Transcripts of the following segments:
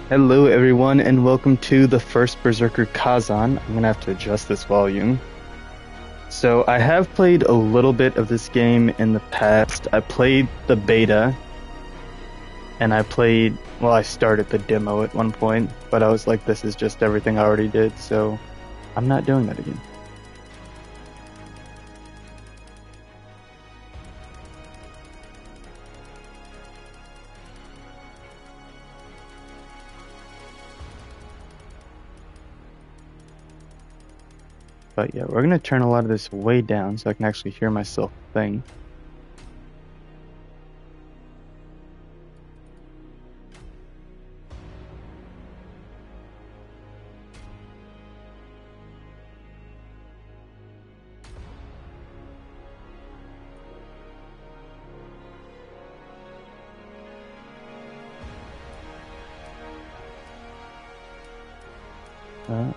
Hello, everyone, and welcome to the first Berserker Khazan. I'm gonna have to adjust this volume. So, I have played a little bit of this game in the past. I played the beta, and I started the demo at one point, but I was like, this is just everything I already did, so I'm not doing that again. But yeah, we're gonna turn a lot of this way down so I can actually hear myself think. Uh,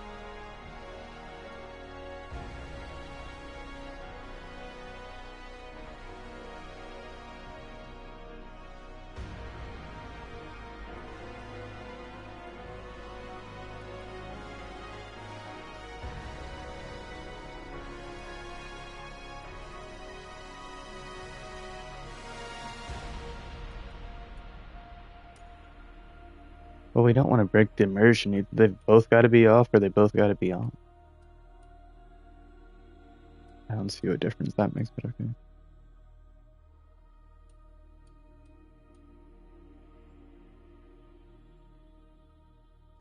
but we don't want to break the immersion. They've both got to be off, or they both got to be on. I don't see what difference that makes, but okay.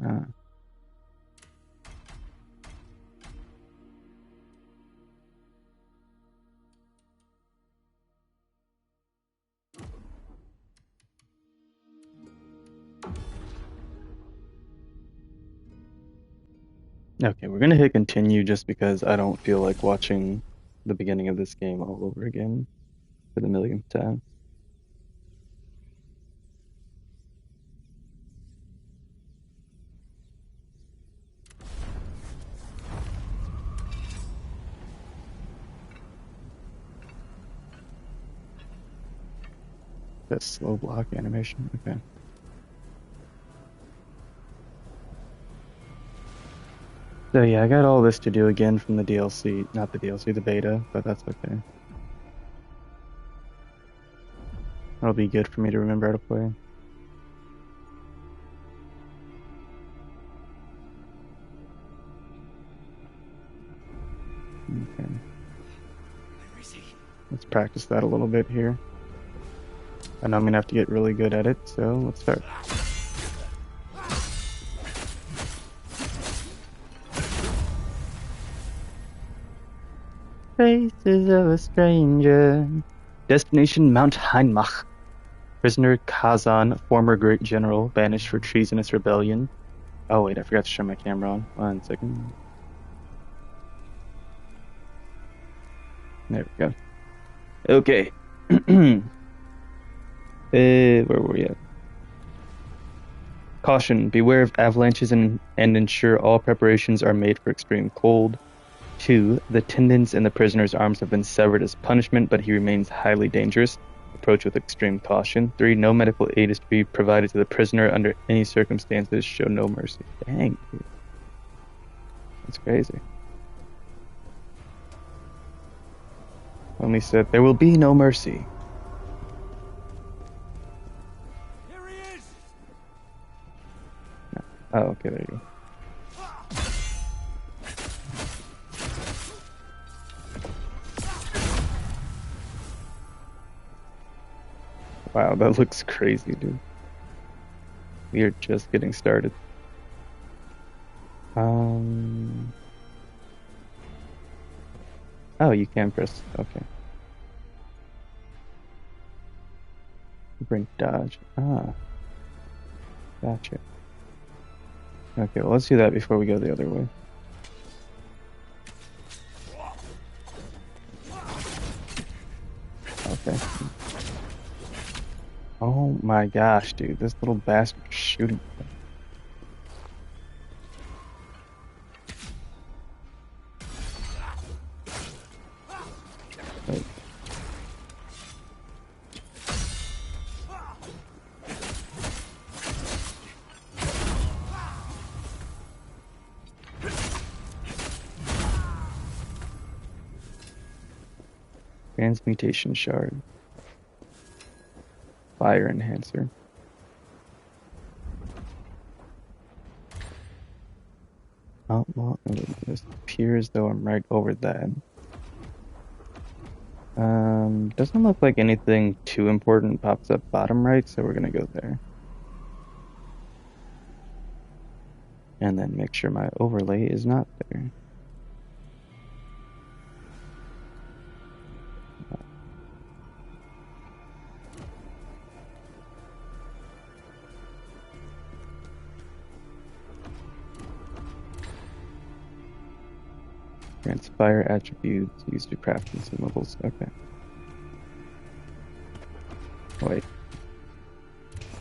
Uh, Okay, we're gonna hit continue just because I don't feel like watching the beginning of this game all over again for the millionth time. That slow block animation. Okay. So yeah, I got all this to do again from the DLC, not the DLC, the beta, but that's okay. That'll be good for me to remember how to play. Okay. Let's practice that a little bit here. I know I'm gonna have to get really good at it, so let's start. Faces of a stranger. Destination Mount Heinmach. Prisoner Khazan, former great general, banished for treasonous rebellion. Oh wait, I forgot to turn my camera on. 1 second. There we go. Okay. Where were we at? Caution, beware of avalanches and ensure all preparations are made for extreme cold. 2. The tendons in the prisoner's arms have been severed as punishment, but he remains highly dangerous. Approach with extreme caution. 3. No medical aid is to be provided to the prisoner under any circumstances. Show no mercy. Dang, dude. That's crazy. Only said, there will be no mercy. Here he is. Oh, okay, there you go. Wow, that looks crazy, dude. We are just getting started. Oh, you can press. Okay. Bring dodge. Ah, gotcha. Okay, well, let's do that before we go the other way. Okay. Oh my gosh, dude, this little bastard is shooting. Wait. Transmutation shard. Fire enhancer. Oh, well, it appears though I'm right over that. Doesn't look like anything too important pops up bottom right, so we're gonna go there. And then make sure my overlay is not there. Transpire attributes used to craft consumables. Okay. Wait.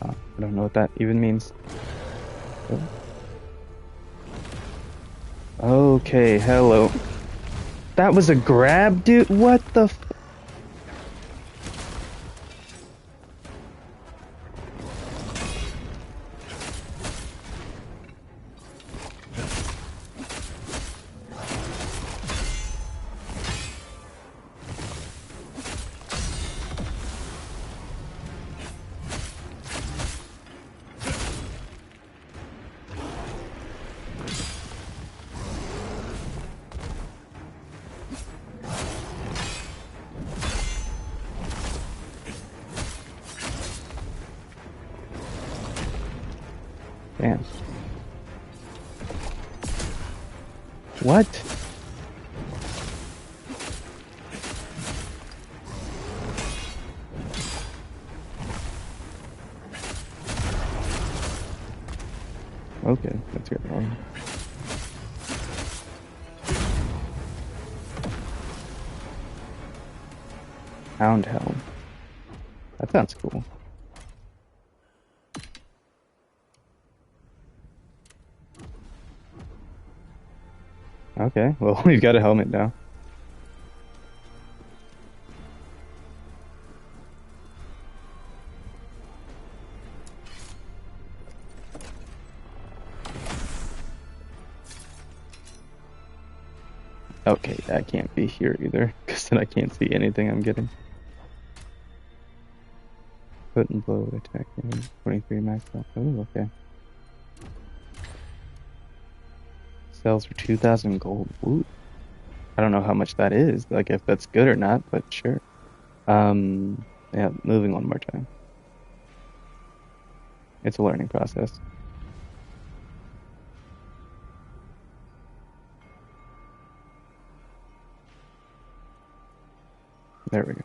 I don't know what that even means. Oh. Okay, hello. That was a grab, dude? What the f- Damn. What? Okay, that's good. Hound helm. That sounds cool. Okay, well, we've got a helmet now. Okay, that can't be here either, because then I can't see anything I'm getting. Foot and blow attack 23 max health. Oh, okay. Sells for 2,000 gold. Ooh. I don't know how much that is, like if that's good or not, but sure. Yeah, moving one more time. It's a learning process. There we go.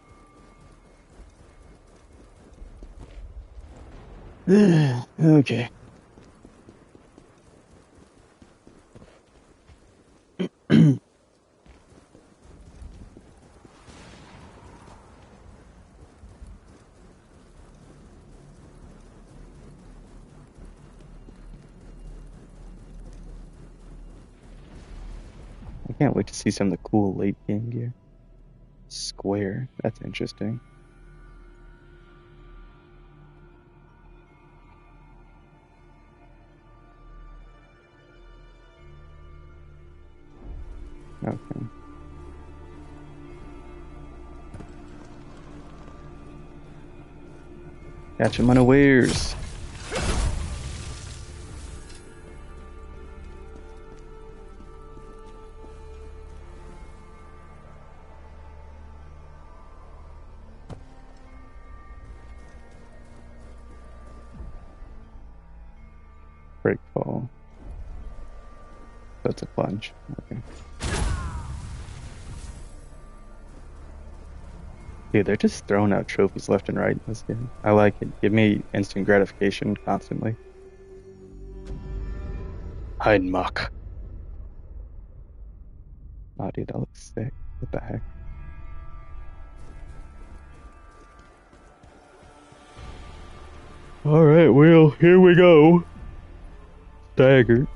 Okay. I can't wait to see some of the cool late game gear. Square. That's interesting. Okay. Catch him unawares. Break fall. That's a plunge. Okay. Dude, they're just throwing out trophies left and right in this game. I like it. Give me instant gratification constantly. Heidenmach. Oh, dude, that looks sick. What the heck? Alright, well, here we go. Stagger.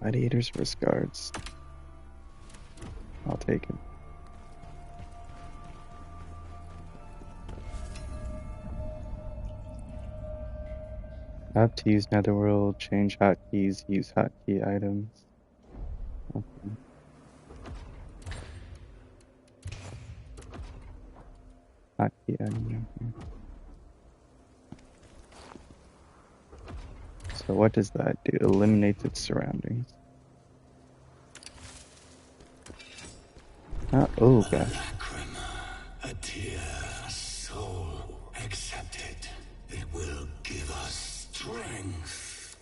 Gladiators versus guards. I'll take it. Tap to use Netherworld, change hotkeys, use hotkey items. Okay. Hotkey item. Okay. So what does that do? Eliminates its surroundings. Oh gosh. A tear, a soul, accept it. It will give us strength.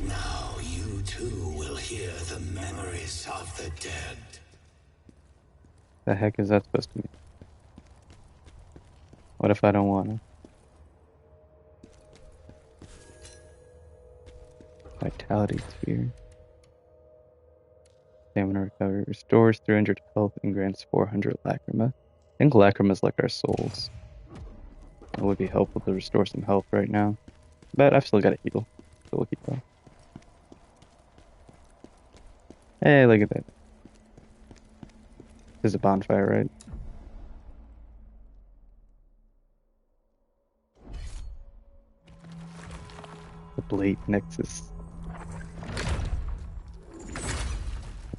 Now you too will hear the memories of the dead. The heck is that supposed to mean? What if I don't want to? Vitality sphere. Stamina recovery. Restores 300 health and grants 400 lacrima. I think lacrima is like our souls. It would be helpful to restore some health right now. But I've still got a heal. So we'll keep going. Hey, look at that. There's a bonfire, right? The Blade Nexus.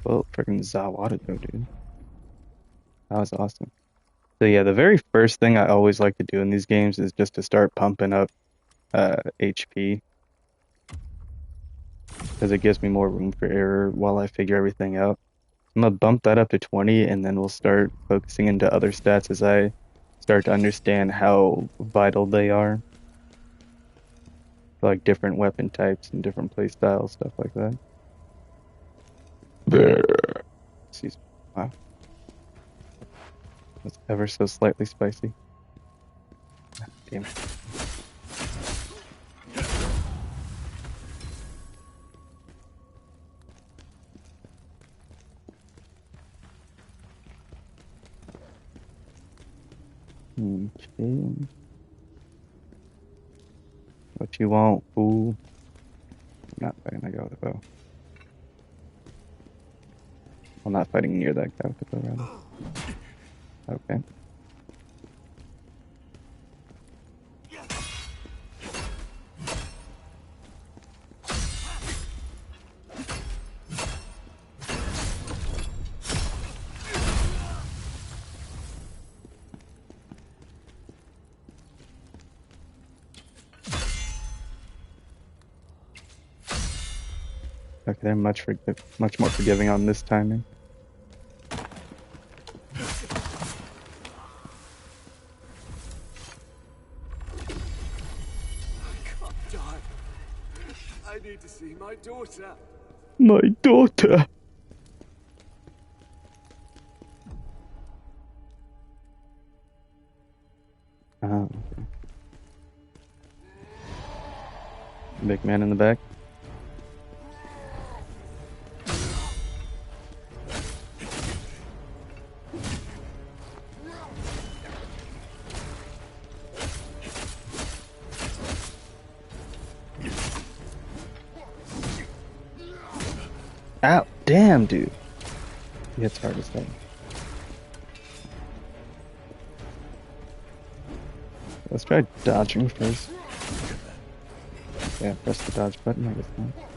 Well, freaking Zawada though, dude. That was awesome. So yeah, the very first thing I always like to do in these games is just to start pumping up HP. Because it gives me more room for error while I figure everything out. I'm gonna bump that up to 20 and then we'll start focusing into other stats as I start to understand how vital they are. Like different weapon types and different play styles, stuff like that. Excuse me. Wow. That's ever so slightly spicy. Damn it. Okay. What you want, fool? I'm not fighting that guy with a bow. I'm not fighting near that guy with a bow, rather. Okay. Okay, they're much more forgiving on this timing. I need to see my daughter. My daughter! Oh, okay. Big man in the back. Ow, damn, dude. He hits hard as hell. Let's try dodging first. Yeah, press the dodge button, I guess not.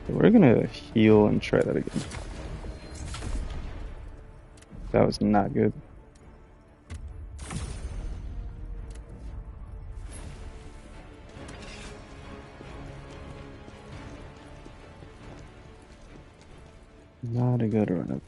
We're gonna heal and try that again. That was not good. Not a good run of it.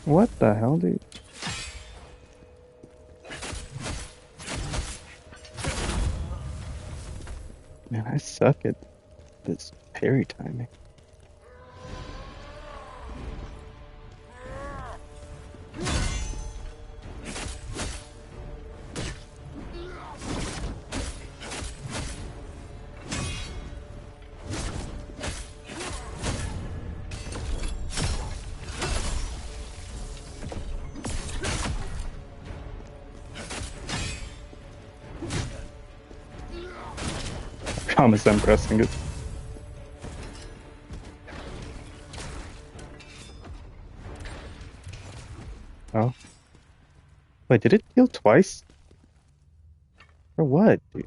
What the hell, dude? Man, I suck at this parry timing. I promise I'm pressing it. Oh. Wait, did it heal twice? Or what, dude?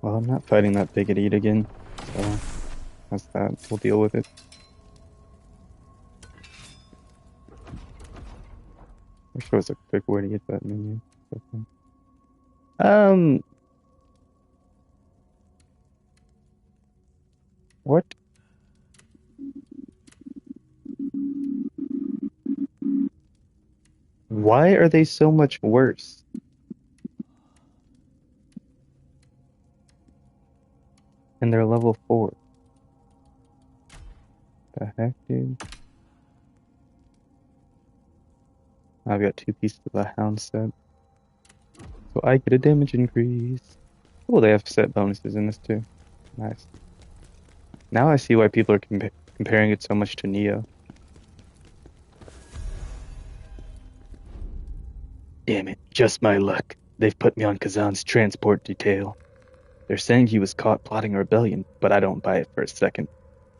Well, I'm not fighting that big idiot again, so that's that. We'll deal with it. Wish there was a quick way to get that menu. Um, what? Why are they so much worse? And they're level 4. The heck, dude? I've got 2 pieces of the hound set. So I get a damage increase. Oh, they have set bonuses in this too. Nice. Now I see why people are comparing it so much to Neo. Damn it, just my luck. They've put me on Khazan's transport detail. They're saying he was caught plotting a rebellion, but I don't buy it for a second.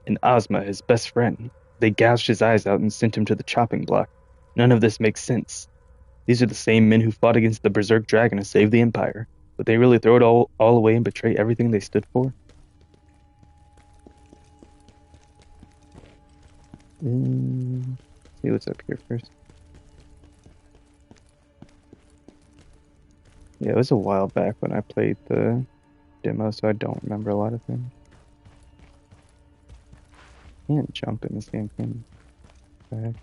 And Ozma, his best friend, they gouged his eyes out and sent him to the chopping block. None of this makes sense. These are the same men who fought against the Berserk Dragon to save the Empire. But they really throw it all away and betray everything they stood for? See what's up here first. Yeah, it was a while back when I played the demo, so I don't remember a lot of things. Can't jump in this game, can you?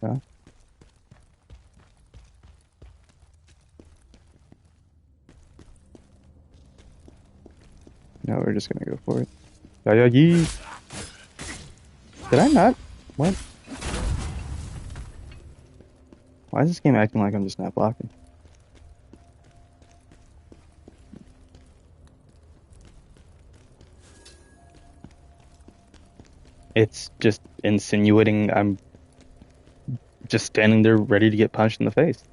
Huh? No, we're just gonna go for it. Yee. Did I not? What? Why is this game acting like I'm just not blocking? It's just insinuating I'm just standing there ready to get punched in the face.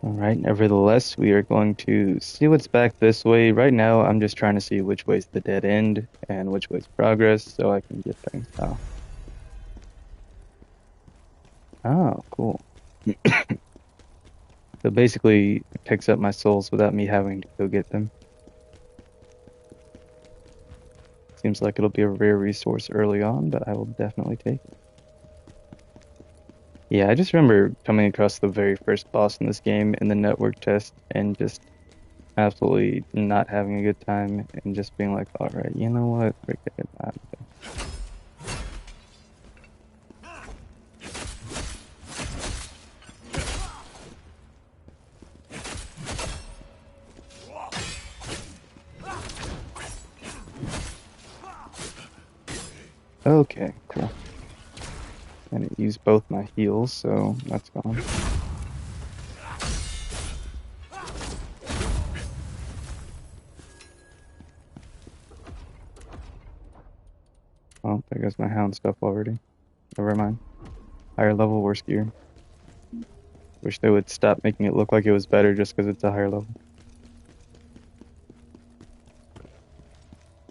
Alright, nevertheless, we are going to see what's back this way. Right now, I'm just trying to see which way's the dead end and which way's progress so I can get things. Oh, cool. So basically, it picks up my souls without me having to go get them. Seems like it'll be a rare resource early on, but I will definitely take it. Yeah, I just remember coming across the very first boss in this game in the network test and just absolutely not having a good time and just being like, alright, you know what? Forget it. Okay, cool. And it used both my heals, so that's gone. Oh, there goes my hound stuff already. Never mind. Higher level, worse gear. Wish they would stop making it look like it was better just because it's a higher level.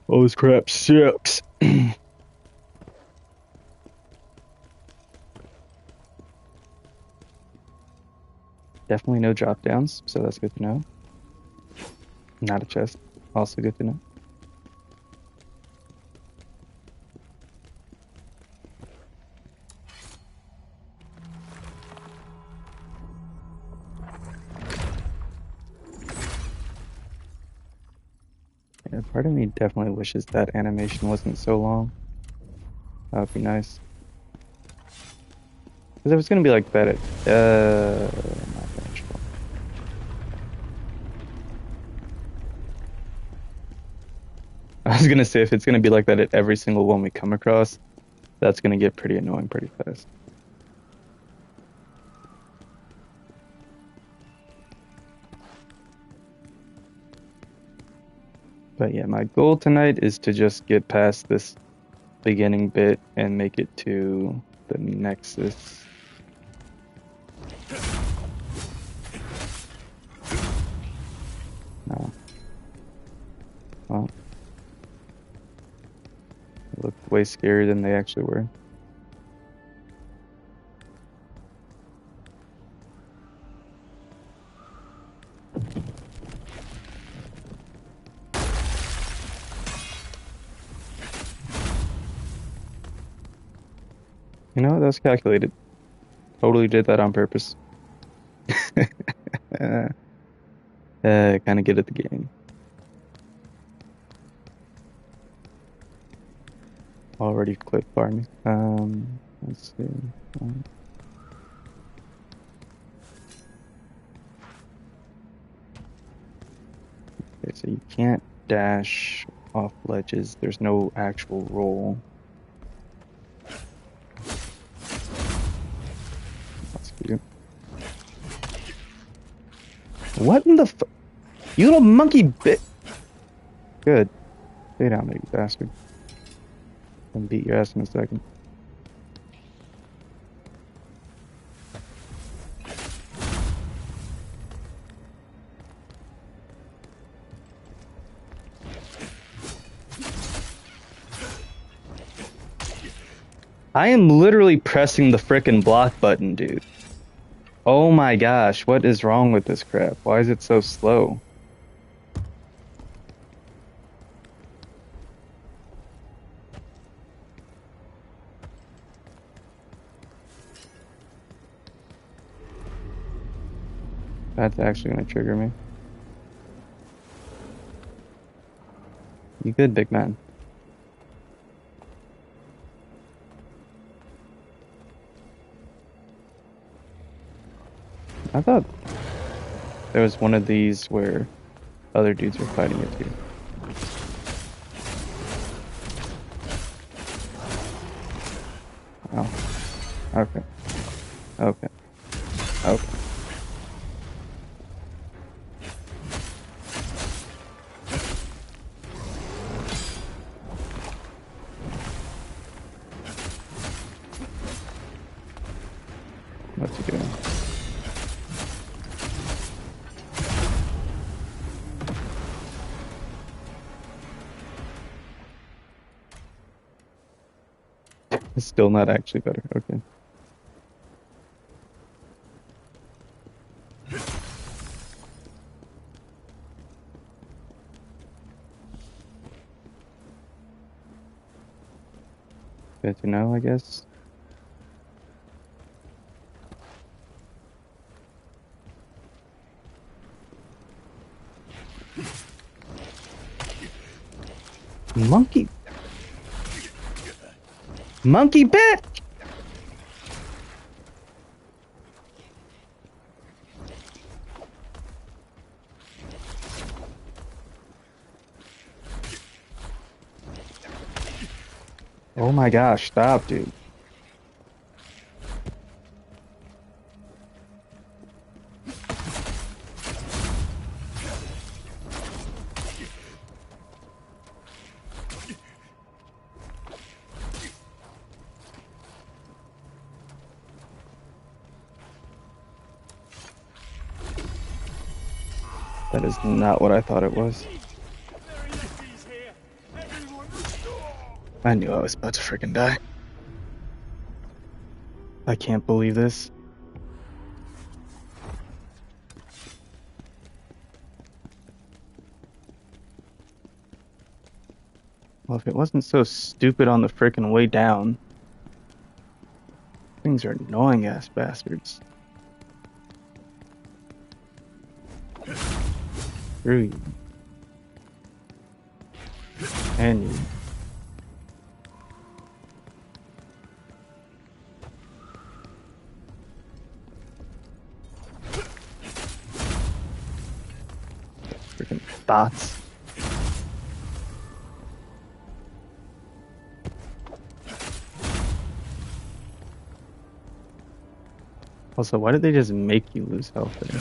Oh, this crap sucks. Definitely no drop downs, so that's good to know. Not a chest, also good to know. Yeah, part of me definitely wishes that animation wasn't so long. That would be nice. Because if it's gonna be like that, not natural. I was gonna say if it's gonna be like that at every single one we come across, that's gonna get pretty annoying pretty fast. But yeah, my goal tonight is to just get past this beginning bit and make it to the Nexus. No. Well, they looked way scarier than they actually were. You know what? That's calculated. Totally did that on purpose. Kind of good at the game. Already clip farming. Let's see. Okay, so you can't dash off ledges. There's no actual roll. That's cute. What in the you little monkey bit? Good. Stay down there, you bastard. I'll beat your ass in a second. I am literally pressing the frickin' block button, dude. Oh my gosh, what is wrong with this crap? Why is it so slow? That's actually gonna trigger me. You good, big man? I thought there was one of these where other dudes were fighting it too. Oh. Okay. Okay. Okay. What's he doing? It's still not actually better. Okay. Good to know, I guess. Monkey. Monkey bit! Oh my gosh, stop, dude. That is not what I thought it was. I knew I was about to freaking die. I can't believe this. Well, if it wasn't so stupid on the freaking way down. Things are annoying ass bastards. Screw you. And you. Freaking thoughts. Also, why did they just make you lose health there?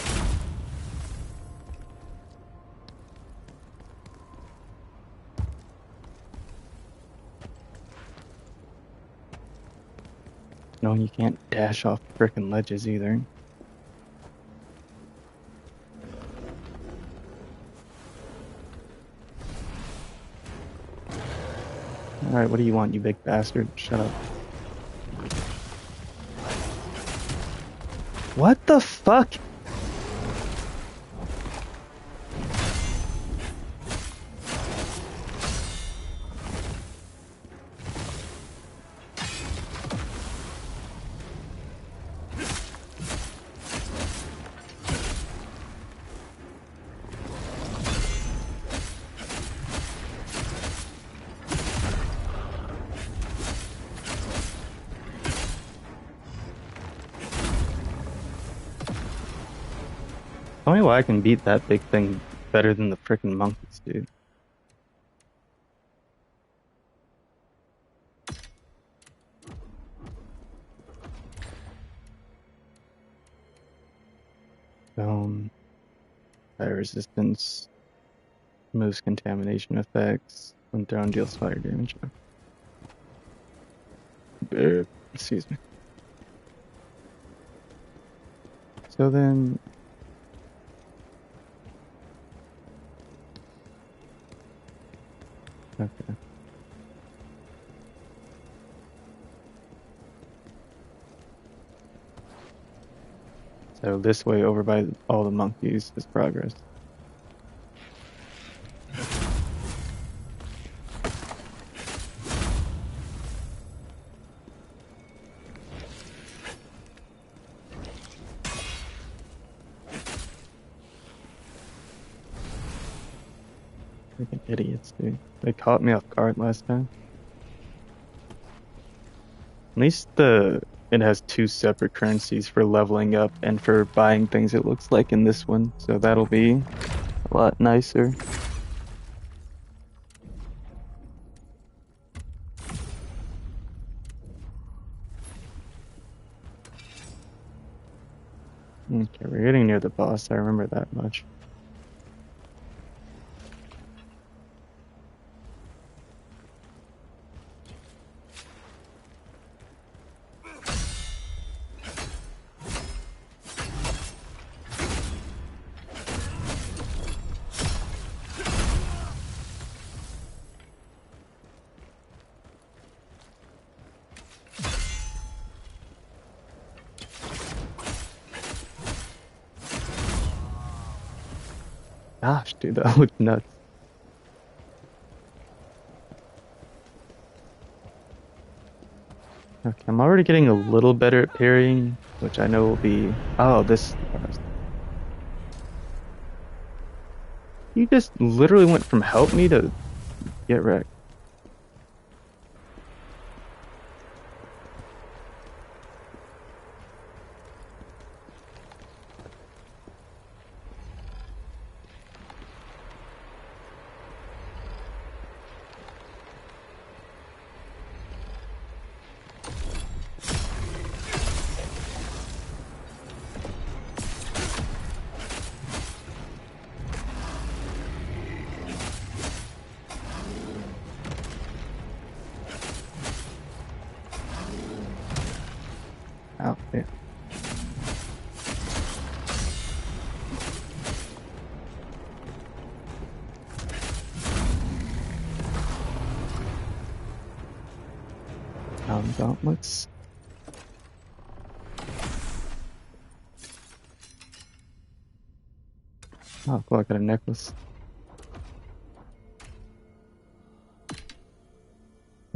No, you can't dash off frickin' ledges either. Alright, what do you want, you big bastard? Shut up. What the fuck? Tell me why I can beat that big thing better than the frickin' monkeys, dude. Fire resistance, removes contamination effects, when thrown deals fire damage. Excuse me. So then... Okay. So this way over by all the monkeys is progress. Freaking idiots, dude. They caught me off guard last time. At least it has two separate currencies for leveling up and for buying things, it looks like, in this one. So that'll be a lot nicer. Okay, we're getting near the boss. I remember that much. Gosh, dude, that looked nuts. Okay, I'm already getting a little better at parrying, which I know will be... Oh, this... You just literally went from help me to get wrecked. Oh, yeah. gauntlets. Oh, cool, I got a necklace.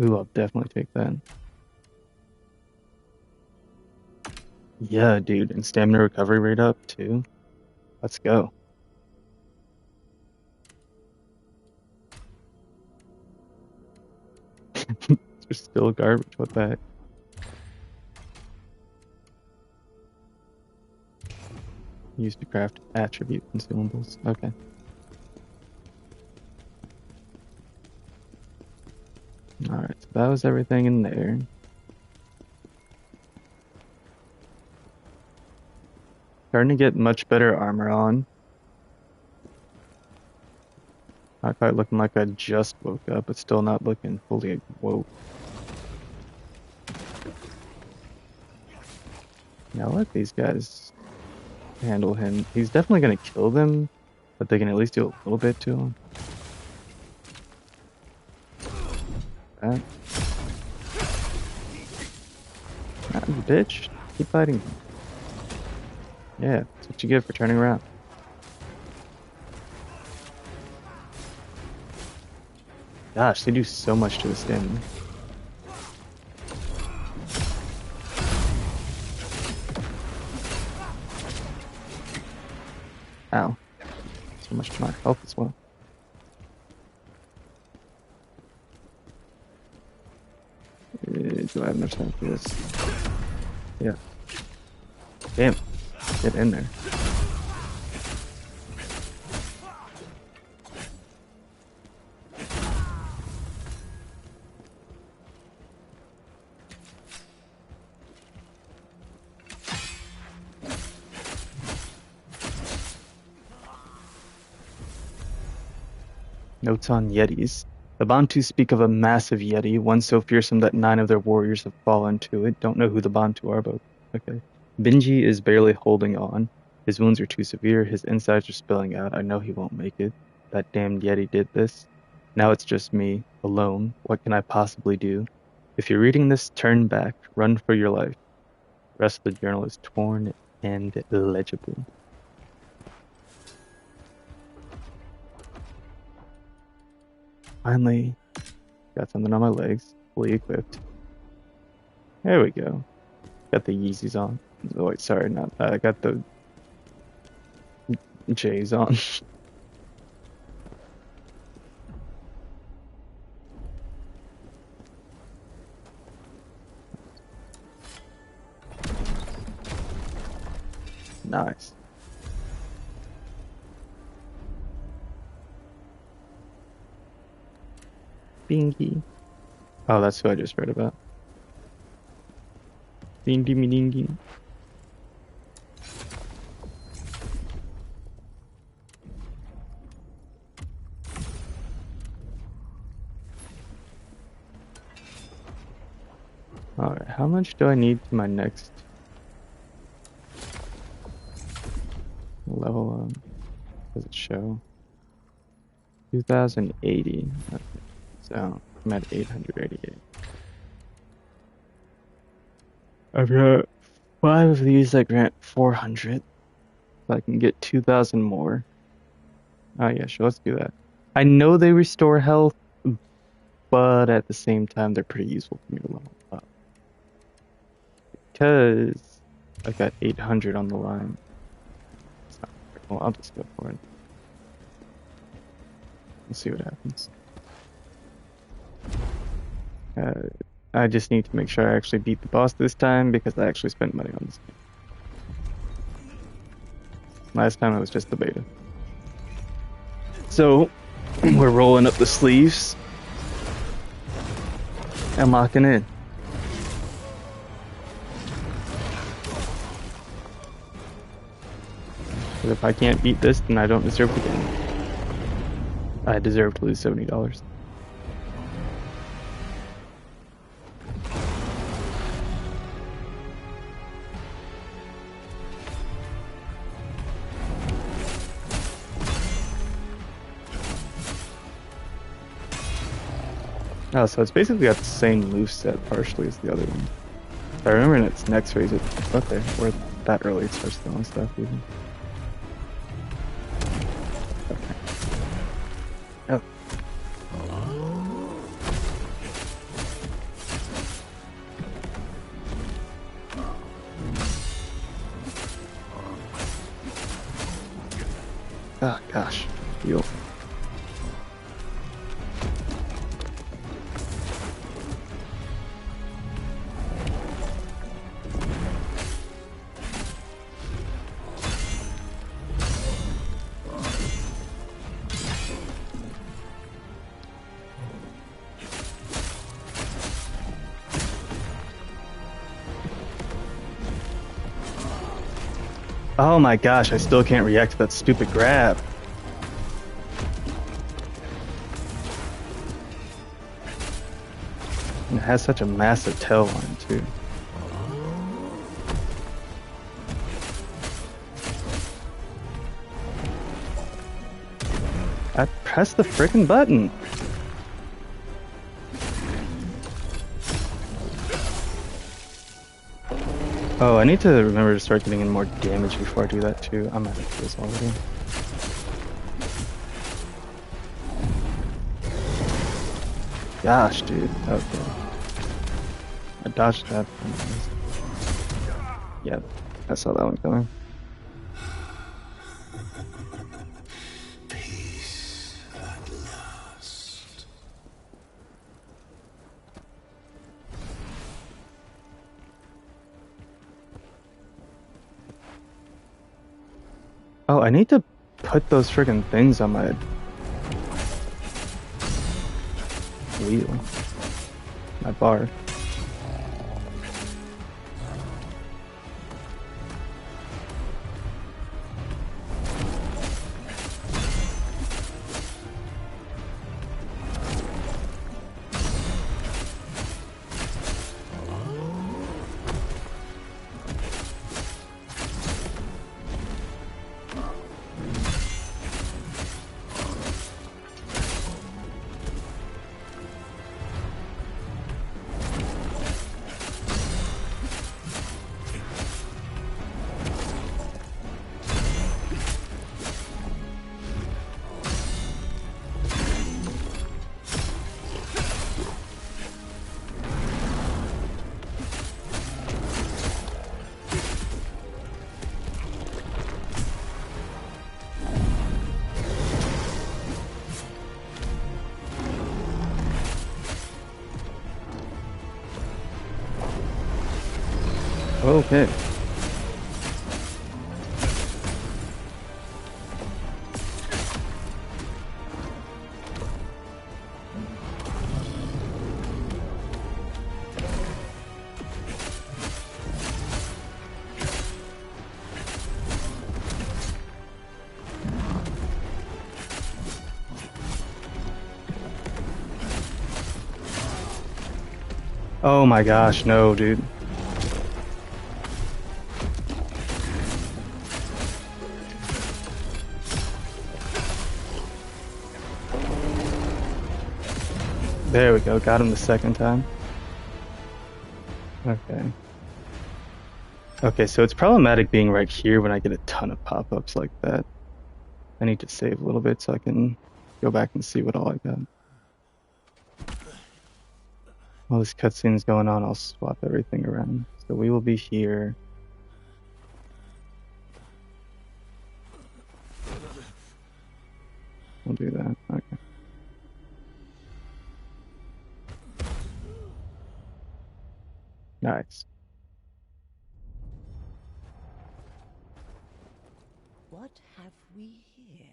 Ooh, I'll definitely take that. Yeah, dude, and stamina recovery rate up too. Let's go. They're still garbage, what the heck? Used to craft attribute consumables. Okay. Alright, so that was everything in there. Starting to get much better armor on. Not quite looking like I just woke up, but still not looking fully woke. Now let these guys handle him. He's definitely gonna kill them, but they can at least do a little bit to him. That. Ah, bitch. Keep fighting. Yeah, that's what you get for turning around. Gosh, they do so much to the stamina. Ow. So much to my health as well. Do I have enough time for this? Yeah. Damn. Get in there. Notes on Yetis. The Bantu speak of a massive Yeti, one so fearsome that 9 of their warriors have fallen to it. Don't know who the Bantu are, but okay. Benji is barely holding on. His wounds are too severe, his insides are spilling out. I know he won't make it. That damned Yeti did this. Now it's just me, alone. What can I possibly do? If you're reading this, turn back. Run for your life. The rest of the journal is torn and illegible. Finally, got something on my legs, fully equipped. There we go. Got the Yeezys on. Oh, wait, sorry, not that. I got the J's on. Nice. Bingy. Oh, that's who I just read about. Dingy me dingy. Alright, how much do I need to my next level up? Does it show? 2080. Okay. So I'm at 888. I've got 5 of these that grant 400. So I can get 2,000 more. Oh yeah, sure, let's do that. I know they restore health, but at the same time they're pretty useful for me to level up. Because I got 800 on the line. Well, I'll just go for it. Let's see what happens. I just need to make sure I actually beat the boss this time because I actually spent money on this game. Last time it was just the beta. So, we're rolling up the sleeves and locking in. Because if I can't beat this, then I don't deserve the game. I deserve to lose $70. Oh, so it's basically got the same moveset partially as the other one. I remember in its next phase, okay, or that early it starts throwing stuff even. Okay. Oh. Ah, gosh. Heal. Oh my gosh, I still can't react to that stupid grab. And it has such a massive tail line, too. I pressed the freaking button. Oh, I need to remember to start getting in more damage before I do that, too. I'm out of this already. Gosh, dude. Okay. I dodged that. Yeah, I saw that one coming. Peace at last. Oh, I need to put those friggin' things on my wheel. My bar. Okay. Oh my gosh, no, dude. There we go, got him the second time. Okay. Okay, so it's problematic being right here when I get a ton of pop-ups like that. I need to save a little bit so I can go back and see what all I got. While this cutscene's going on, I'll swap everything around. So we will be here. We'll do that. Okay. Nice. What have we here?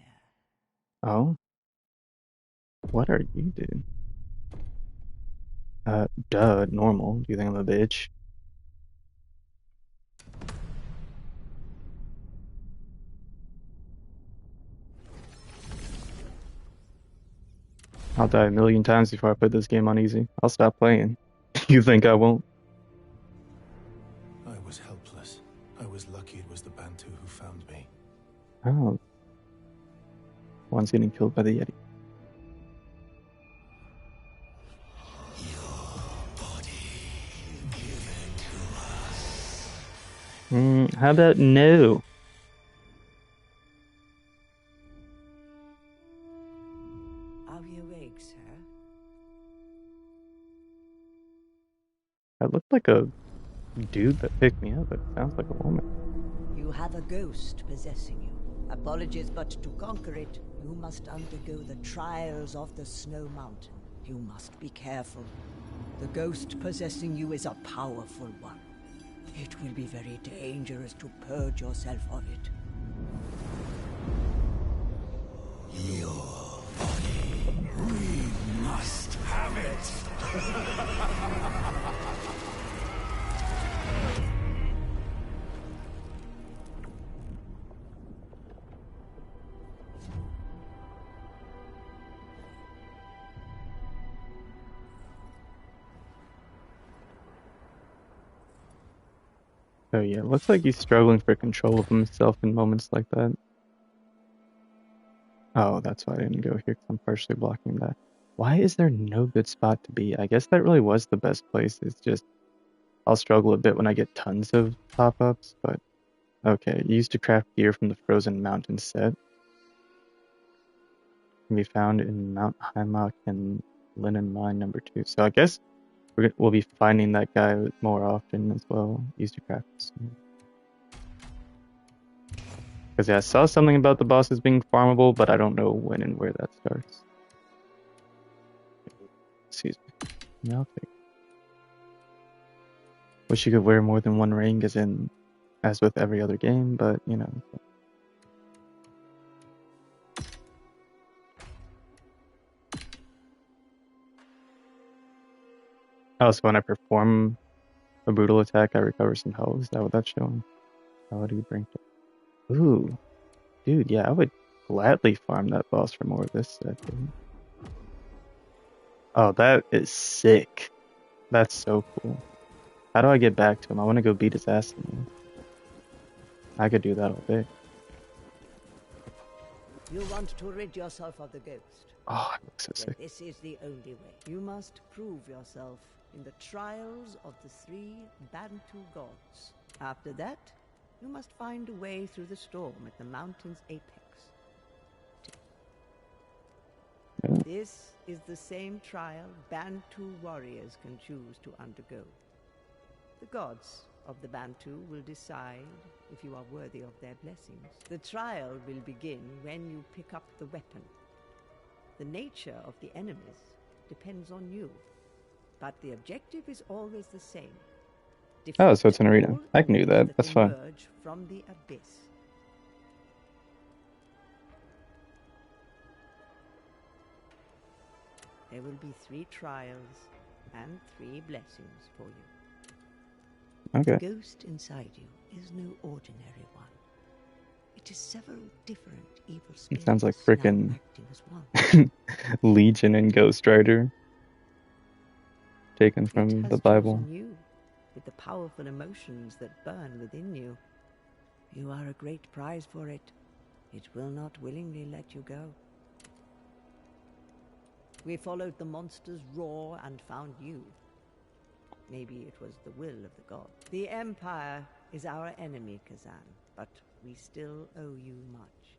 Oh, what are you, dude? Duh, normal. Do you think I'm a bitch? I'll die a million times before I put this game on easy. I'll stop playing. You think I won't? I was helpless. I was lucky it was the Bantu who found me. Oh, one's getting killed by the Yeti. How about no? Are we awake, sir? That looked like a dude that picked me up, but it sounds like a woman. You have a ghost possessing you. Apologies, but to conquer it, you must undergo the trials of the Snow Mountain. You must be careful. The ghost possessing you is a powerful one. It will be very dangerous to purge yourself of it. Your body. We must have it. Oh yeah, looks like he's struggling for control of himself in moments like that. Oh, that's why I didn't go here, because I'm partially blocking that. Why is there no good spot to be? I guess that really was the best place. It's just, I'll struggle a bit when I get tons of pop-ups, but okay. Used to craft gear from the Frozen Mountain set. Can be found in Mount Heimak and Linen Mine number 2. So I guess we'll be finding that guy more often as well. Used to craft this. Because yeah, I saw something about the bosses being farmable, but I don't know when and where that starts. Excuse me. Yeah, I'll take it. Wish you could wear more than one ring, as with every other game, but you know. Oh, so when I perform a brutal attack, I recover some health. Is that what that's showing? How do you bring it? Ooh, dude, yeah, I would gladly farm that boss for more of this set, dude. Oh, that is sick. That's so cool. How do I get back to him? I want to go beat his ass. I could do that all day. You want to rid yourself of the ghost. Oh, it looks so Then sick. this is the only way. You must prove yourself in the trials of the 3 Bantu gods. After that, you must find a way through the storm at the mountain's apex. Yeah. This is the same trial Bantu warriors can choose to undergo. The gods of the Bantu will decide if you are worthy of their blessings. The trial will begin when you pick up the weapon. The nature of the enemies depends on you, but the objective is always the same. Oh, so it's an arena. All I can do enemies that. That's fine. emerge from the abyss. There will be 3 trials and 3 blessings for you. Okay. The ghost inside you is no ordinary one. It is several different evil spirits. It sounds like now frickin' acting as one. Legion and Ghost Rider, taken from It the has Bible. chosen you with the powerful emotions that burn within you. You are a great prize for it. It will not willingly let you go. We followed the monster's roar and found you. Maybe it was the will of the god. The Empire is our enemy, Khazan, but we still owe you much.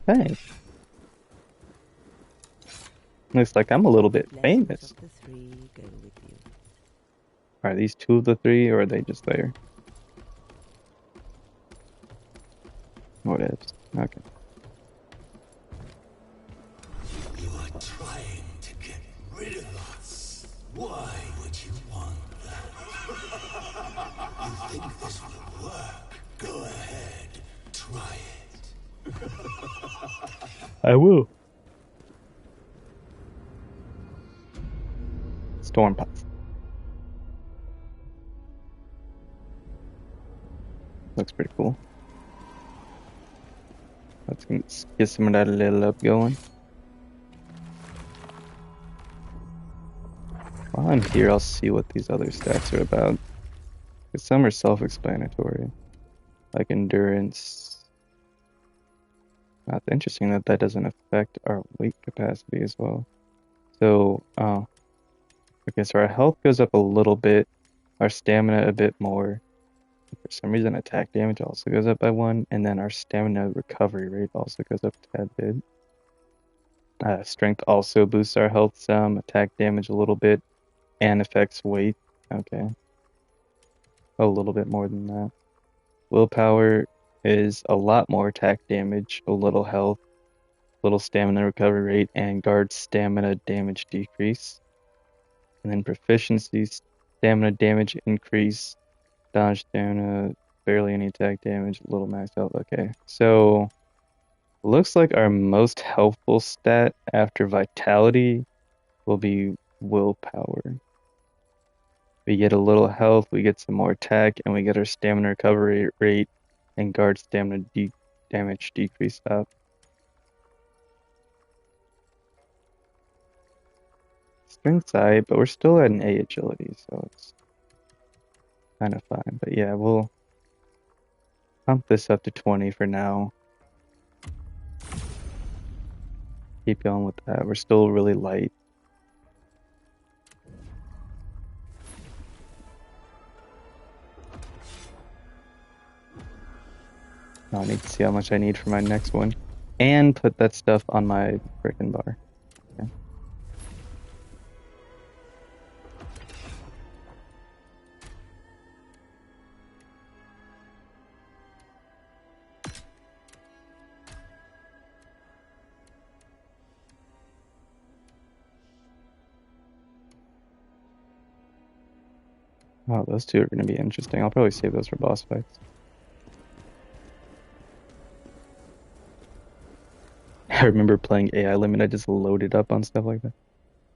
Hey. Looks like I'm a little bit Blessings famous. of the 3 go with you. Are these 2 of the 3, or are they just there? What is? Okay. You are trying to get rid of us. Why would you want that? You think this will work? Go ahead, try it. I will. Storm Path. Looks pretty cool. Let's get some of that level up going. While I'm here, I'll see what these other stats are about. Because some are self-explanatory, like endurance. That's interesting that that doesn't affect our weight capacity as well. So, okay, so our health goes up a little bit, our stamina a bit more, For some reason, attack damage also goes up by 1, and then our stamina recovery rate also goes up a tad bit. Strength also boosts our health some, attack damage a little bit, and affects weight. Okay. A little bit more than that. Willpower is a lot more attack damage, a little health, little stamina recovery rate, and guard stamina damage decrease. And then proficiency, stamina damage increase, dodge stamina, barely any attack damage, little max health. Okay, so looks like our most helpful stat after vitality will be willpower. We get a little health, we get some more attack, and we get our stamina recovery rate and guard stamina damage decrease up. Strength's high, but we're still at an A agility, so it's kind of fine. But yeah, we'll pump this up to 20 for now. Keep going with that. We're still really light. Now I need to see how much I need for my next one. And put that stuff on my frickin' bar. Okay. Oh, those two are going to be interesting. I'll probably save those for boss fights. I remember playing AI Limit. I just loaded up on stuff like that.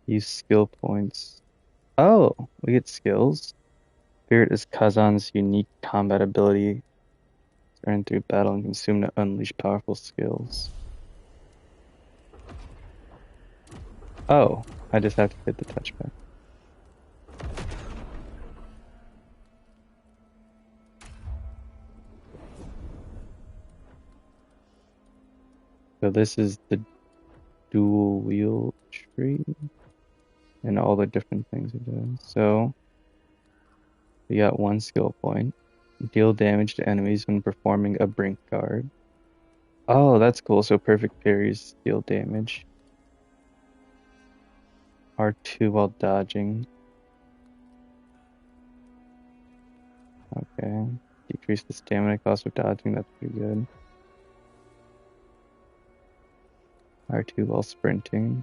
Use skill points. Oh, we get skills. Spirit is Khazan's unique combat ability. Earned through battle and consume to unleash powerful skills. Oh, I just have to hit the touchpad. So this is the dual wheel tree and all the different things it does. So we got 1 skill point. Deal damage to enemies when performing a brink guard. Oh, that's cool. So perfect parries deal damage. R2 while dodging. Okay. Decrease the stamina cost of dodging. That's pretty good. R2 while sprinting.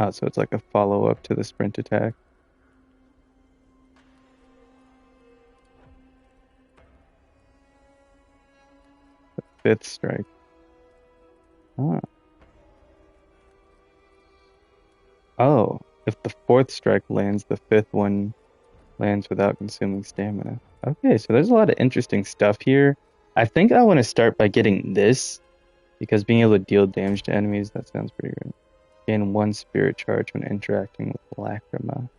Oh, so it's like a follow-up to the sprint attack. The 5th strike. Ah. Oh, if the 4th strike lands, the 5th one lands without consuming stamina. Okay, so there's a lot of interesting stuff here. I think I want to start by getting this, because being able to deal damage to enemies, that sounds pretty good. Gain 1 spirit charge when interacting with Lacrima.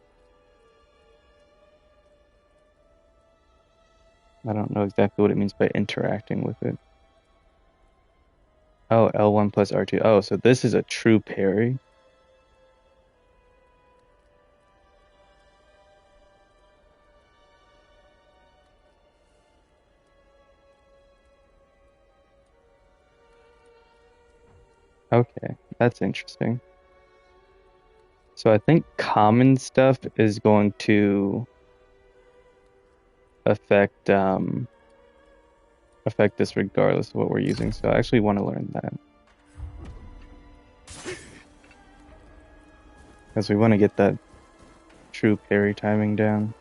I don't know exactly what it means by interacting with it. Oh, L1 plus R2. Oh, so this is a true parry. Okay, that's interesting. So I think common stuff is going to affect this regardless of what we're using. So I actually want to learn that. Because we want to get that true parry timing down.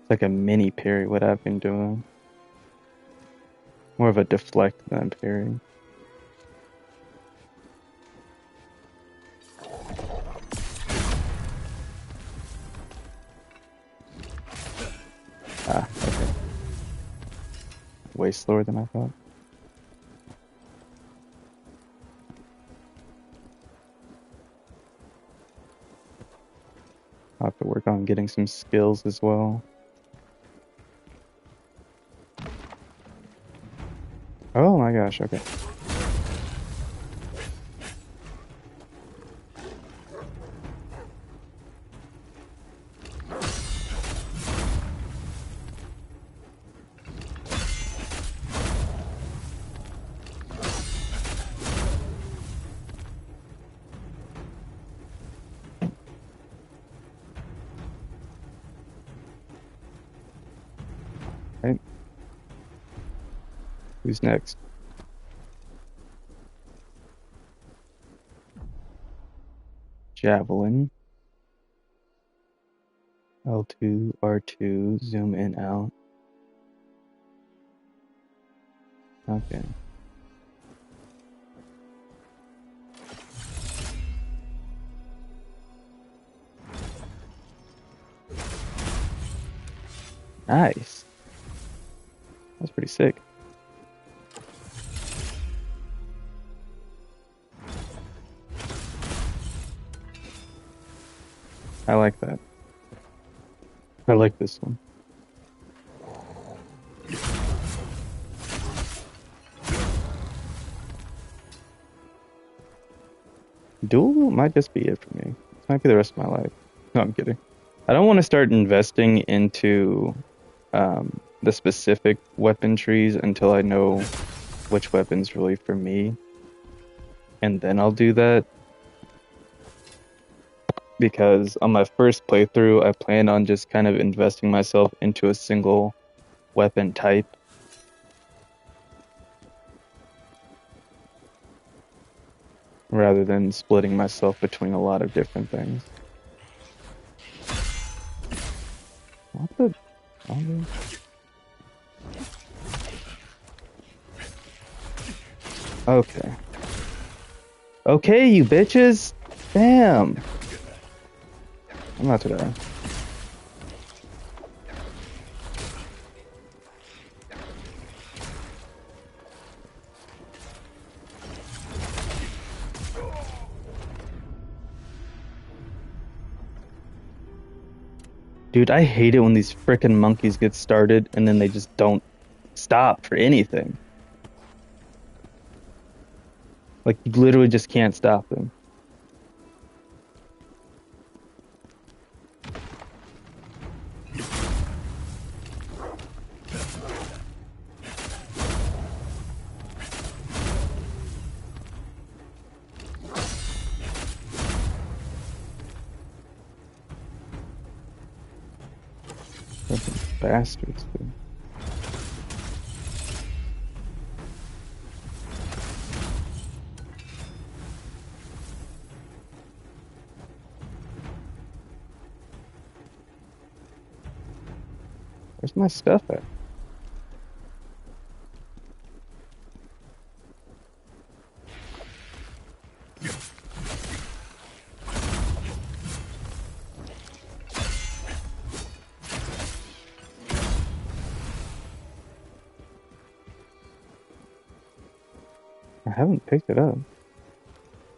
It's like a mini parry, what I've been doing. More of a deflect than a parry. Ah, okay. Way slower than I thought. I'll have to work on getting some skills as well. Oh, my gosh, okay. Right. Who's next? Javelin. L2, R2, zoom in, out. Okay. Nice. That's pretty sick. I like that. I like this one. Dual wield might just be it for me. This might be the rest of my life. No, I'm kidding. I don't want to start investing into the specific weapon trees until I know which weapon's really for me. And then I'll do that. Because on my first playthrough, I plan on just kind of investing myself into a single weapon type. Rather than splitting myself between a lot of different things. What the? Okay. Okay, you bitches! Damn! I'm not gonna die. Dude, I hate it when these frickin' monkeys get started and then they just don't stop for anything. Like, you literally just can't stop them. Fucking bastards, dude. Where's my stuff at? I haven't picked it up.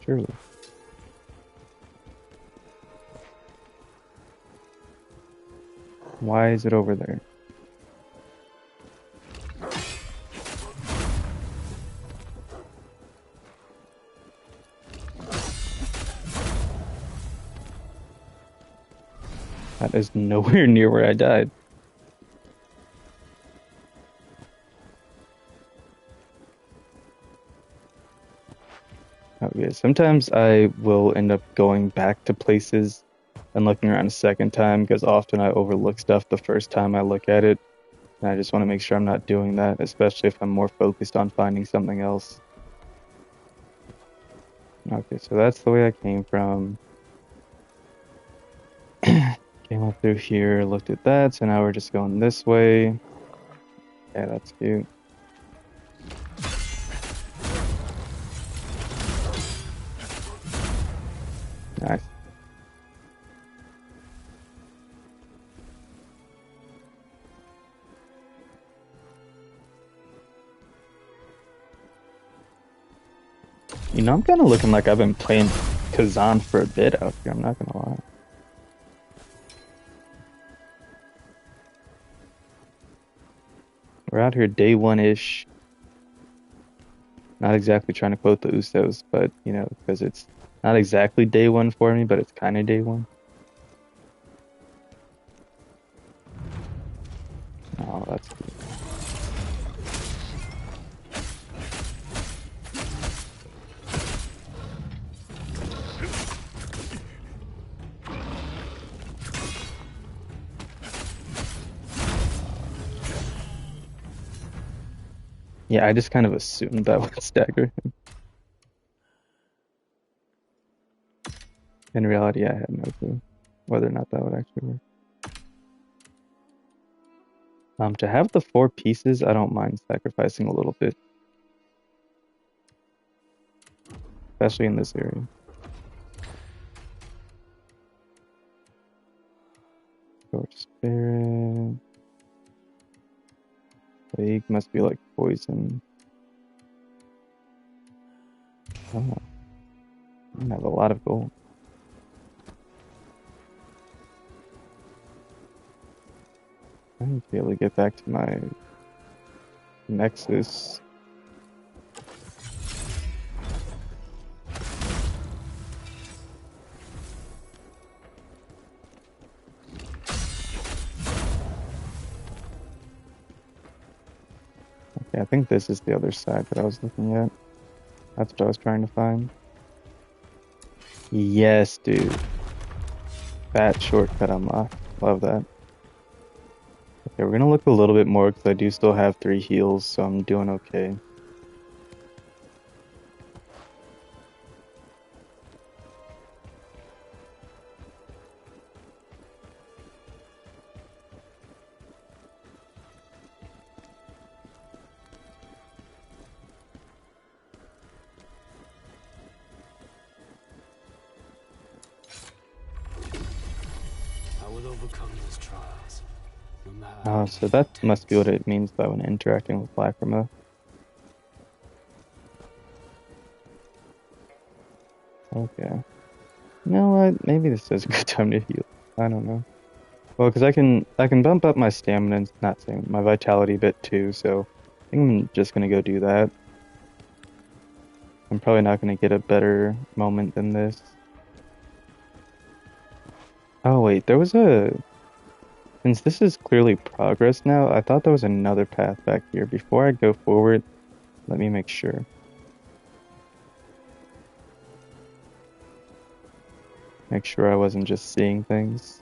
Surely. Why is it over there? That is nowhere near where I died. Oh, yeah. Sometimes I will end up going back to places and looking around a second time because often I overlook stuff the first time I look at it. And I just want to make sure I'm not doing that, especially if I'm more focused on finding something else. Okay, so that's the way I came from. Came up through here, looked at that, so now we're just going this way. Yeah, that's cute. Nice. You know, I'm kind of looking like I've been playing Khazan for a bit out here, I'm not gonna lie. We're out here day one-ish. Not exactly trying to quote the Usos, but you know, because it's not exactly day one for me, but it's kind of day one. Oh, that's good. Yeah, I just kind of assumed that would stagger him. In reality, I had no clue whether or not that would actually work. To have the 4 pieces, I don't mind sacrificing a little bit, especially in this area. Torch Spirit. Plague must be like poison. Oh, I have a lot of gold. I need to be able to get back to my Nexus. Okay, I think this is the other side that I was looking at. That's what I was trying to find. Yes, dude. That shortcut unlocked. Love that. Okay, we're gonna look a little bit more because I do still have 3 heals, so I'm doing okay. I will overcome these trials, no matter Oh, how so that it must be takes. what it means by when interacting with Lacrima. Okay. You know what? Maybe this is a good time to heal. I don't know. Well, because I can bump up my stamina and not stamina, my vitality a bit too, so I think I'm just gonna go do that. I'm probably not gonna get a better moment than this. Oh wait, there was since this is clearly progress now, I thought there was another path back here. Before I go forward, let me make sure. Make sure I wasn't just seeing things.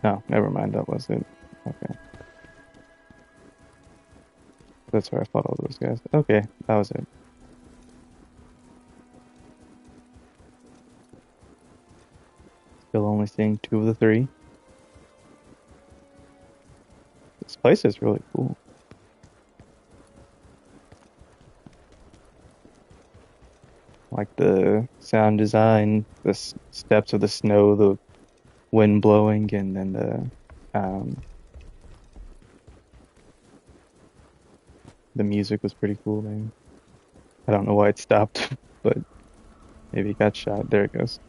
No, never mind, that was it. Okay. That's where I fought all those guys. Okay, that was it. Still only seeing 2 of the 3. This place is really cool. Like the sound design, the steps of the snow, the wind blowing, and then the music was pretty cool, man. I don't know why it stopped, but maybe it got shot. There it goes.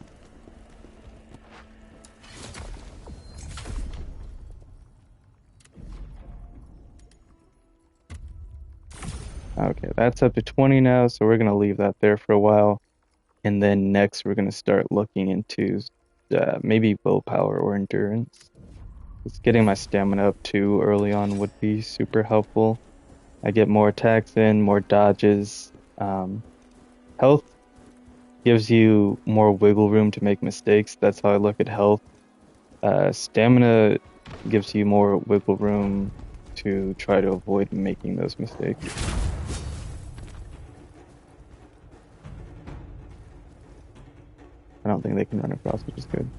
Okay, that's up to 20 now, so we're gonna leave that there for a while. And then next we're gonna start looking into maybe willpower or endurance. Just getting my stamina up too early on would be super helpful. I get more attacks in, more dodges. Health gives you more wiggle room to make mistakes. That's how I look at health. Stamina gives you more wiggle room to try to avoid making those mistakes. I don't think they can run across, which is good.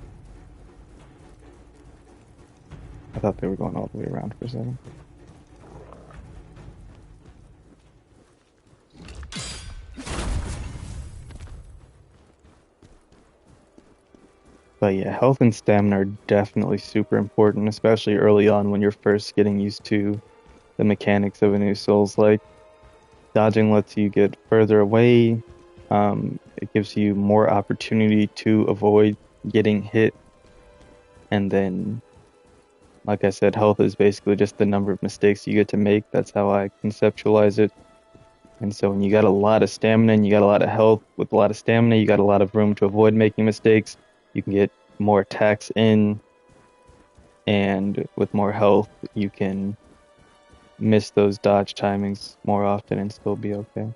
I thought they were going all the way around for a second. But yeah, health and stamina are definitely super important, especially early on when you're first getting used to the mechanics of a new Souls-like. Dodging lets you get further away. It gives you more opportunity to avoid getting hit. And then Like I said, health is basically just the number of mistakes you get to make. That's how I conceptualize it. And so when you got a lot of stamina and you got a lot of health, with a lot of stamina, you got a lot of room to avoid making mistakes. You can get more attacks in, and with more health, you can miss those dodge timings more often and still be okay.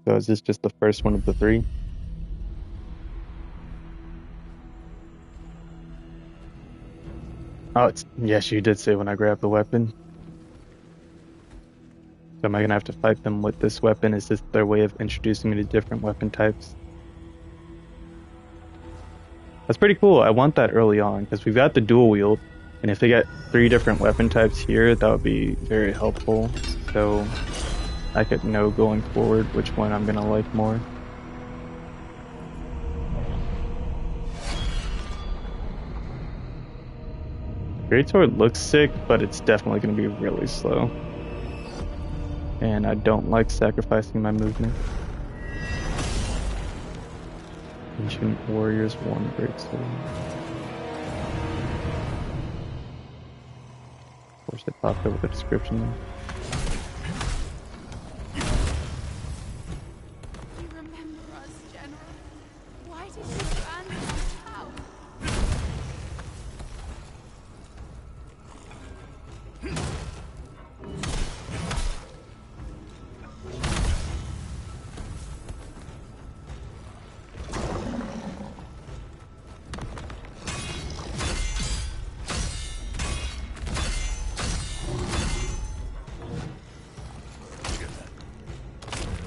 So is this just the first one of the three? Oh, yes, you did say when I grabbed the weapon. So am I gonna have to fight them with this weapon? Is this their way of introducing me to different weapon types? That's pretty cool. I want that early on because we've got the dual wield, and if they got 3 different weapon types here, that would be very helpful. So I could know going forward which one I'm gonna like more. Greatsword looks sick, but it's definitely gonna be really slow. And I don't like sacrificing my movement. Ancient Warriors 1 Greatsword. Of course, it popped up with a description there. You remember us, General? Why did you abandon us out?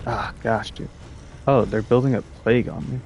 Ah, gosh, dude. Oh, they're building a plague on me.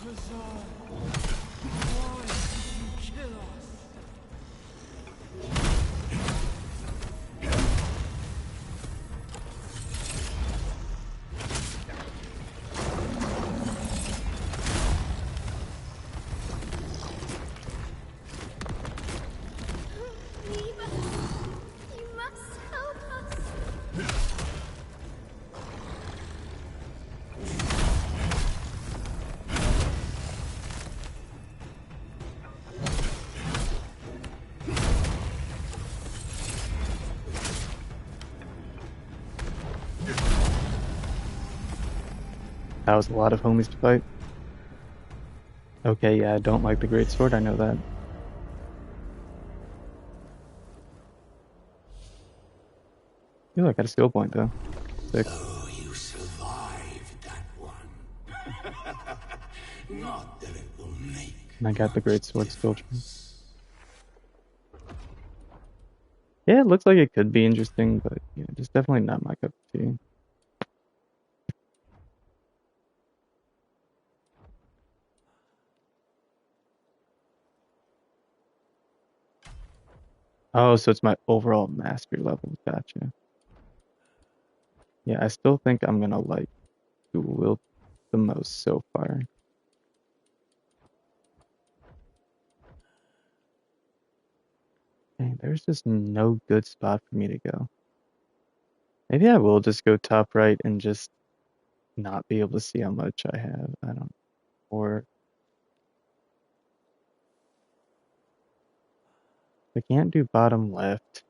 Khazan, why did you kill us? Leave us. You must help us. That was a lot of homies to fight. Okay, yeah, I don't like the Greatsword, I know that. Ooh, I got a skill point though. Sick. So you survived that one. Not that it will make. And I got the much Greatsword skill tree. difference. Yeah, it looks like it could be interesting, but yeah, just definitely not my cup of tea. Oh, so it's my overall mastery level. Gotcha. Yeah, I still think I'm gonna like dual wield the most so far. Dang, there's just no good spot for me to go. Maybe I will just go top right and just not be able to see how much I have. I don't. Or I can't do bottom left.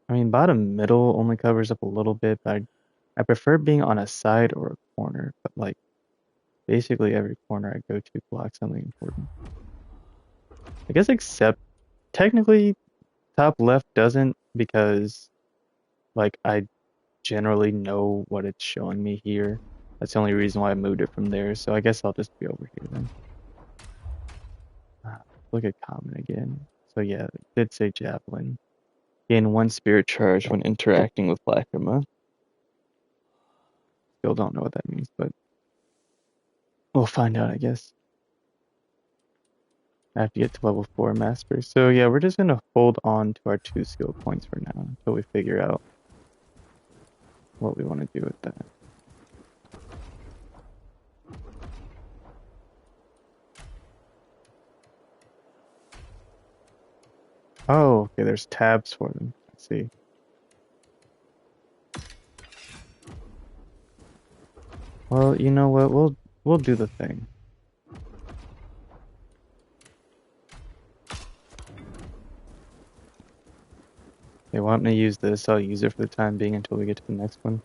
I mean, bottom middle only covers up a little bit, but I prefer being on a side or a corner. But like basically every corner I go to blocks something important. I guess except technically top left doesn't because like I generally know what it's showing me here. That's the only reason why I moved it from there. So I guess I'll just be over here then. Look at common again. So yeah, it did say javelin. Gain 1 spirit charge when interacting with Lacrima. Still don't know what that means, but we'll find out, I guess. I have to get to level 4 master. So yeah, we're just gonna hold on to our 2 skill points for now until we figure out what we want to do with that. Oh, okay, there's tabs for them. Let's see. Well, you know what? We'll do the thing. They want me to use this, I'll use it for the time being until we get to the next one.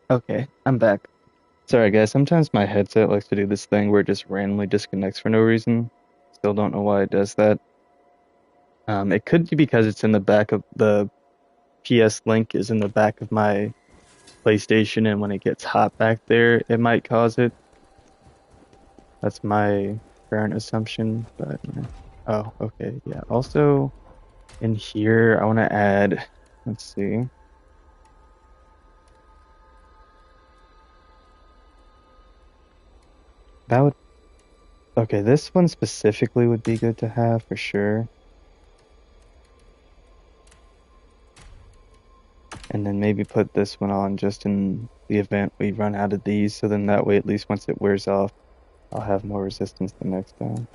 Okay, I'm back. Sorry guys, sometimes my headset likes to do this thing where it just randomly disconnects for no reason. Still don't know why it does that. It could be because it's in the back of the PS Link is in the back of my PlayStation, and when it gets hot back there, it might cause it. That's my current assumption, but yeah. Oh, okay, yeah. Also, in here, I want to add, let's see. That would, okay, this one specifically would be good to have for sure. And then maybe put this one on just in the event we run out of these, so then that way at least once it wears off, I'll have more resistance the next time.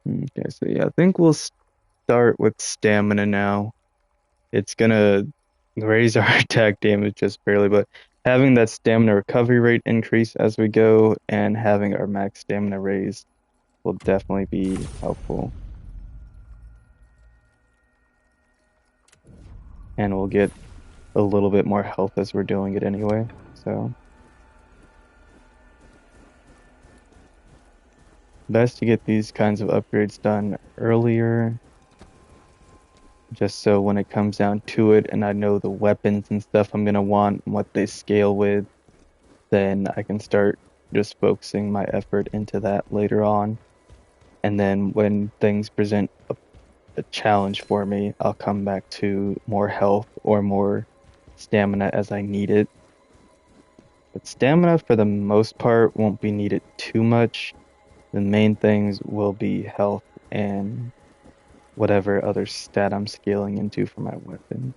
Okay, so yeah, I think we'll start with stamina now. It's gonna raise our attack damage just barely, but having that stamina recovery rate increase as we go and having our max stamina raised will definitely be helpful. And we'll get a little bit more health as we're doing it anyway, so. Best to get these kinds of upgrades done earlier, just so when it comes down to it and I know the weapons and stuff I'm gonna want and what they scale with, then I can start just focusing my effort into that later on. And then when things present a challenge for me, I'll come back to more health or more stamina as I need it. But stamina, for the most part, won't be needed too much. The main things will be health and whatever other stat I'm scaling into for my weapon.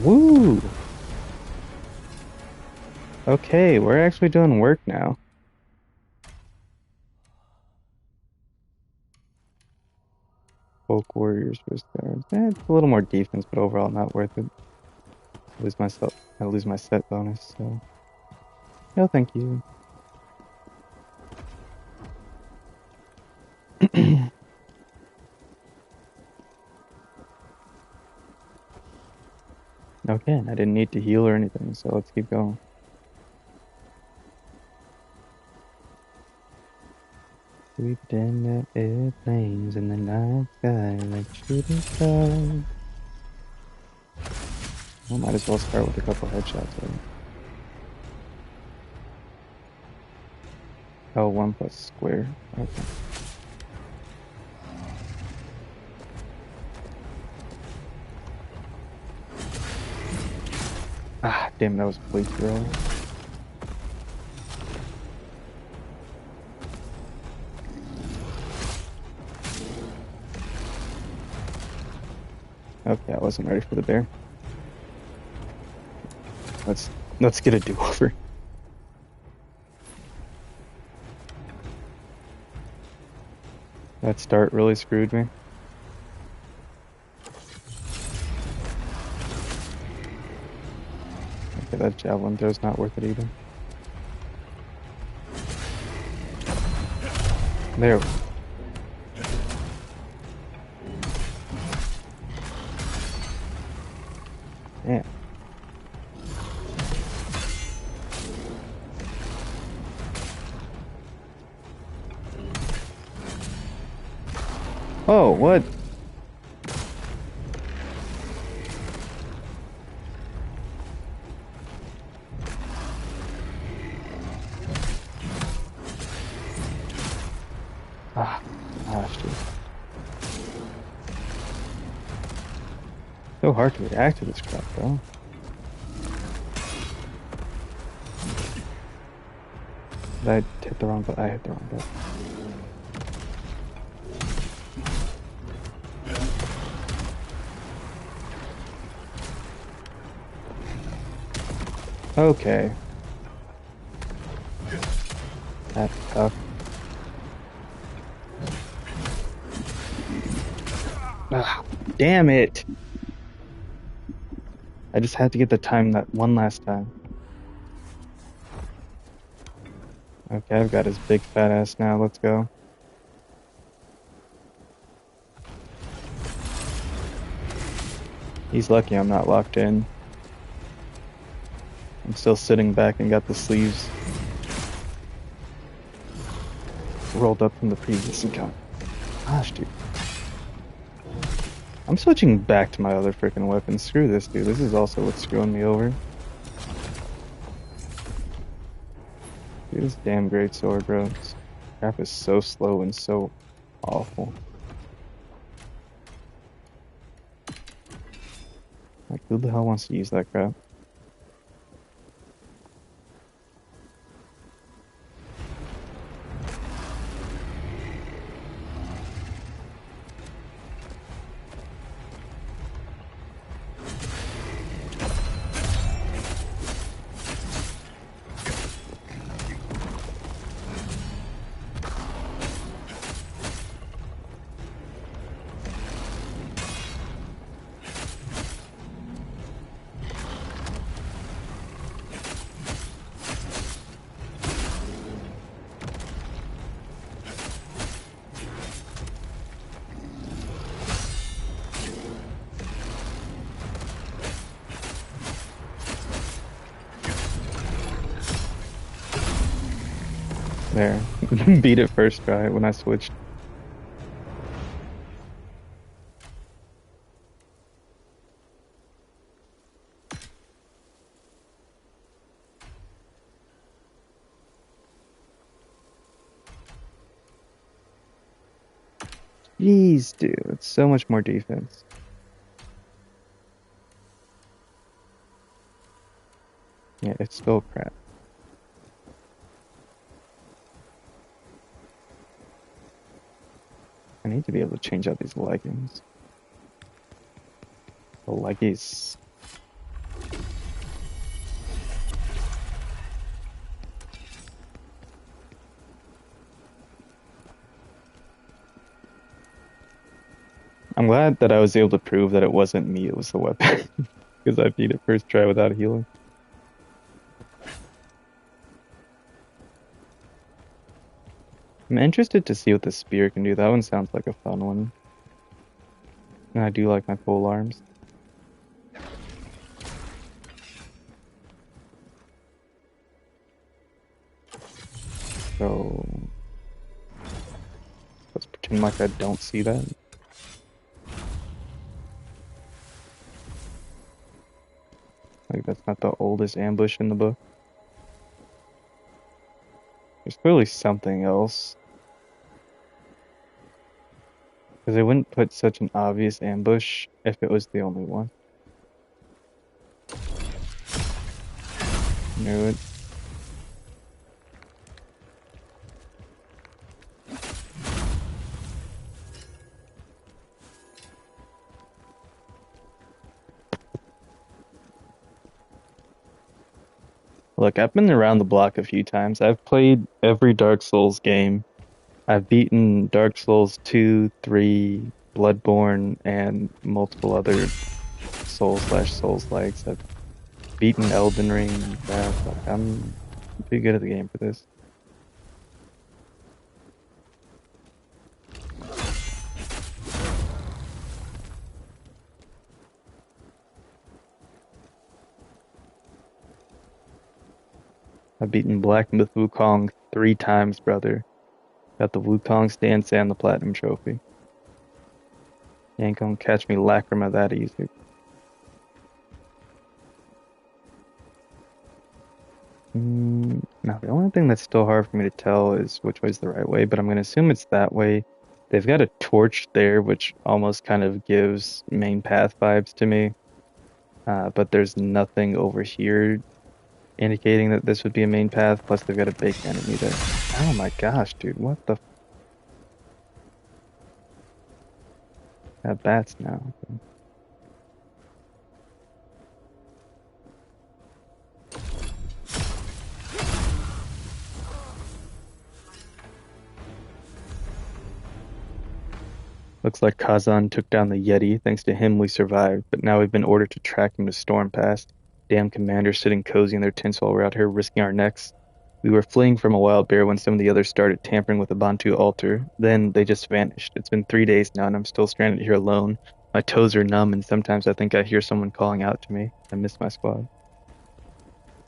Woo! Okay, we're actually doing work now. Folk Warriors was there. It's a little more defense, but overall not worth it. lose myself. I lose my set bonus. So no, thank you. Okay, I didn't need to heal or anything, so let's keep going. We pretend that airplanes in the night sky like shooting stars. I might as well start with a couple headshots. Right? Oh, 1 plus square. Okay. Ah, damn, that was way too early. Okay, I wasn't ready for the bear. Let's get a do-over. That start really screwed me. Okay, that javelin throw's not worth it either. There we go. Damn. Oh, what? Ah, gosh, dude. So hard to react to this crap, bro. I hit the wrong button. I hit the wrong button. Okay. That's tough. Ah, damn it! I just had to get the time that one last time. Okay, I've got his big fat ass now. Let's go. He's lucky I'm not locked in. I'm still sitting back and got the sleeves rolled up from the previous account. Gosh, dude. I'm switching back to my other freaking weapon. Screw this, dude. This is also what's screwing me over. Dude, this damn great sword, bro. This crap is so slow and so awful. Like, who the hell wants to use that crap? There. Beat it first try when I switched. Jeez, dude. It's so much more defense. Yeah, it's still crap. I need to be able to change out these leggings. The leggings. I'm glad that I was able to prove that it wasn't me, it was the weapon. Because I beat it first try without healing. I'm interested to see what the spear can do. That one sounds like a fun one. And I do like my pole arms. So let's pretend like I don't see that. Like that's not the oldest ambush in the book. There's clearly something else. Because they wouldn't put such an obvious ambush if it was the only one. Knew it. Look, I've been around the block a few times. I've played every Dark Souls game. I've beaten Dark Souls 2, 3, Bloodborne, and multiple other Souls/Souls-likes. I've beaten Elden Ring. Like, I'm pretty good at the game for this. I've beaten Black Myth Wukong 3 times, brother. Got the Wukong stance and the Platinum Trophy. You ain't gonna catch me Lacrima that easy. Now, the only thing that's still hard for me to tell is which way's the right way, but I'm gonna assume it's that way. They've got a torch there, which almost kind of gives main path vibes to me. But there's nothing over here indicating that this would be a main path, plus they've got a big enemy there. Oh my gosh, dude, what the... Got bats now. Looks like Khazan took down the Yeti. Thanks to him, we survived, but now we've been ordered to track him to Storm Pass. Damn commanders sitting cozy in their tents while we're out here risking our necks. We were fleeing from a wild bear when some of the others started tampering with the Bantu altar. Then they just vanished. It's been 3 days now, and I'm still stranded here alone. My toes are numb, and sometimes I think I hear someone calling out to me. I miss my squad.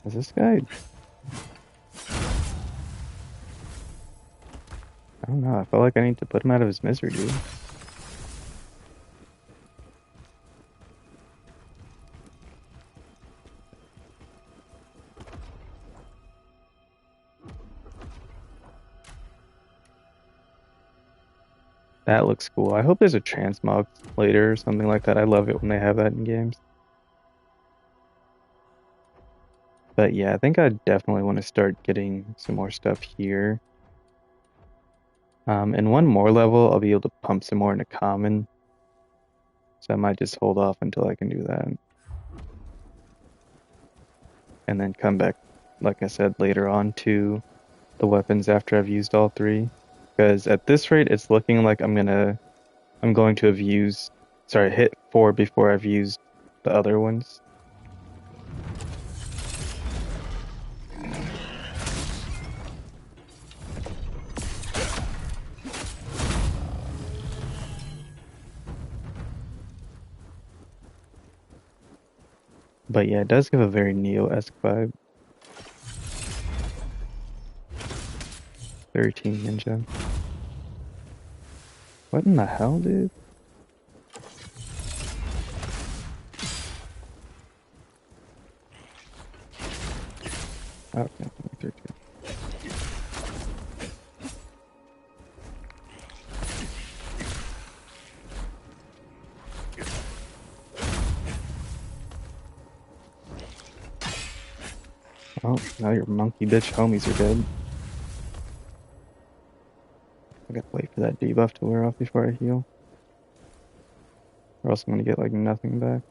Is this guy... I don't know. I felt like I need to put him out of his misery, dude. That looks cool. I hope there's a transmog later or something like that. I love it when they have that in games. But yeah, I think I definitely want to start getting some more stuff here. In one more level, I'll be able to pump some more into common. So I might just hold off until I can do that. And then come back, like I said, later on to the weapons after I've used all 3. Because at this rate, it's looking like I'm going to have hit 4 before I've used the other ones. But yeah, it does give a very Neo-esque vibe. 13 ninja. What in the hell, dude? Okay, 13. Oh, now your monkey bitch homies are dead. I gotta wait for that debuff to wear off before I heal. Or else I'm gonna get like nothing back.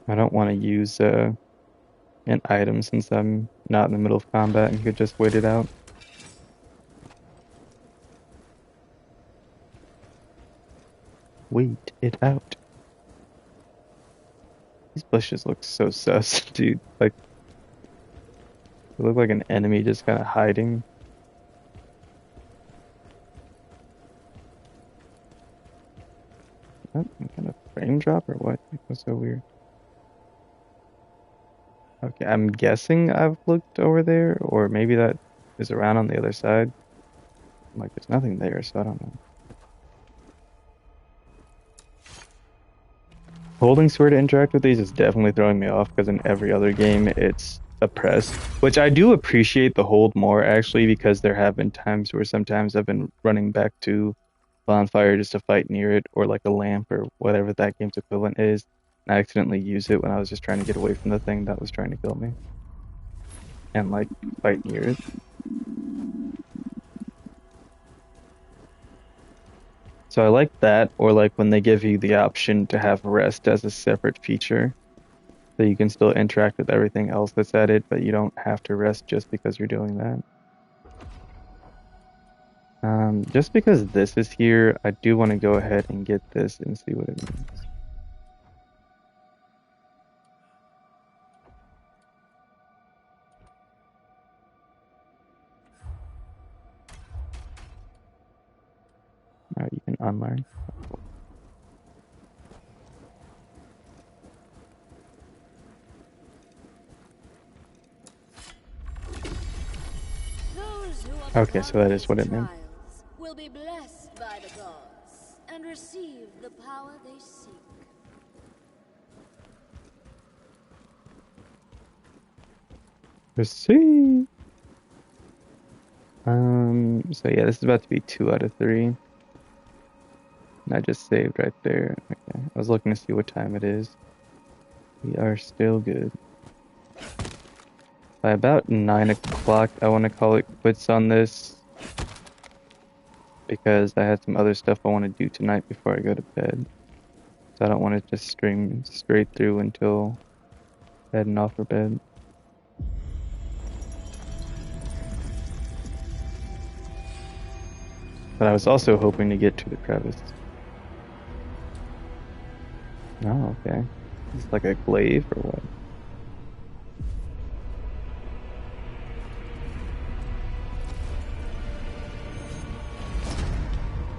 I don't want to use an item since I'm not in the middle of combat and could just wait it out. wait it out. These bushes look so sus, dude. Like, they look like an enemy just kind of hiding. What kind of frame drop or what? That's so weird. Okay, I'm guessing I've looked over there, or maybe that is around on the other side. Like, there's nothing there, so I don't know. Holding square to interact with these is definitely throwing me off because in every other game it's a press, which I do appreciate the hold more actually because there have been times where sometimes I've been running back to bonfire just to fight near it or like a lamp or whatever that game's equivalent is. And I accidentally use it when I was just trying to get away from the thing that was trying to kill me and like fight near it. So I like that, or like when they give you the option to have rest as a separate feature. So you can still interact with everything else that's at it, but you don't have to rest just because you're doing that. Just because this is here, I do want to go ahead and get this and see what it means. Alright, you can unlearn. Okay, so that is what it meant. Will be blessed by the gods and receive the power they seek. Let's see. So yeah, this is about to be 2 out of 3. And I just saved right there. Okay, I was looking to see what time it is. We are still good. By about 9 o'clock, I want to call it quits on this. Because I had some other stuff I want to do tonight before I go to bed. So I don't want to just stream straight through until heading off for bed. But I was also hoping to get to the crevice. Oh, okay. Is this like a glaive or what?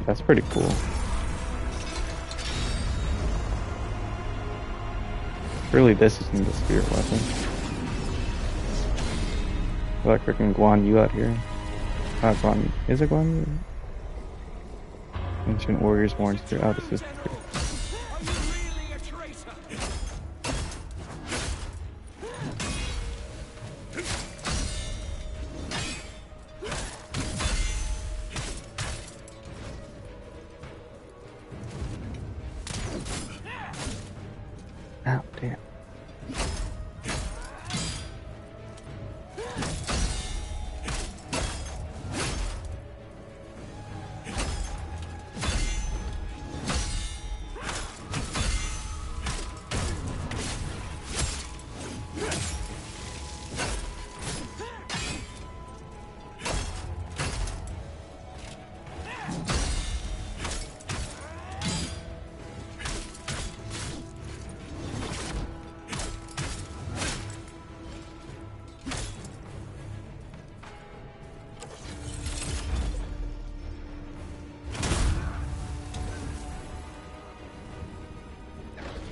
That's pretty cool. Really, this isn't the spirit weapon. I like freaking Guan Yu out here. Not Guan Yu. Is it Guan Yu? Ancient Warriors Born Spirit. Oh, this is. Are you really a traitor? Oh, damn.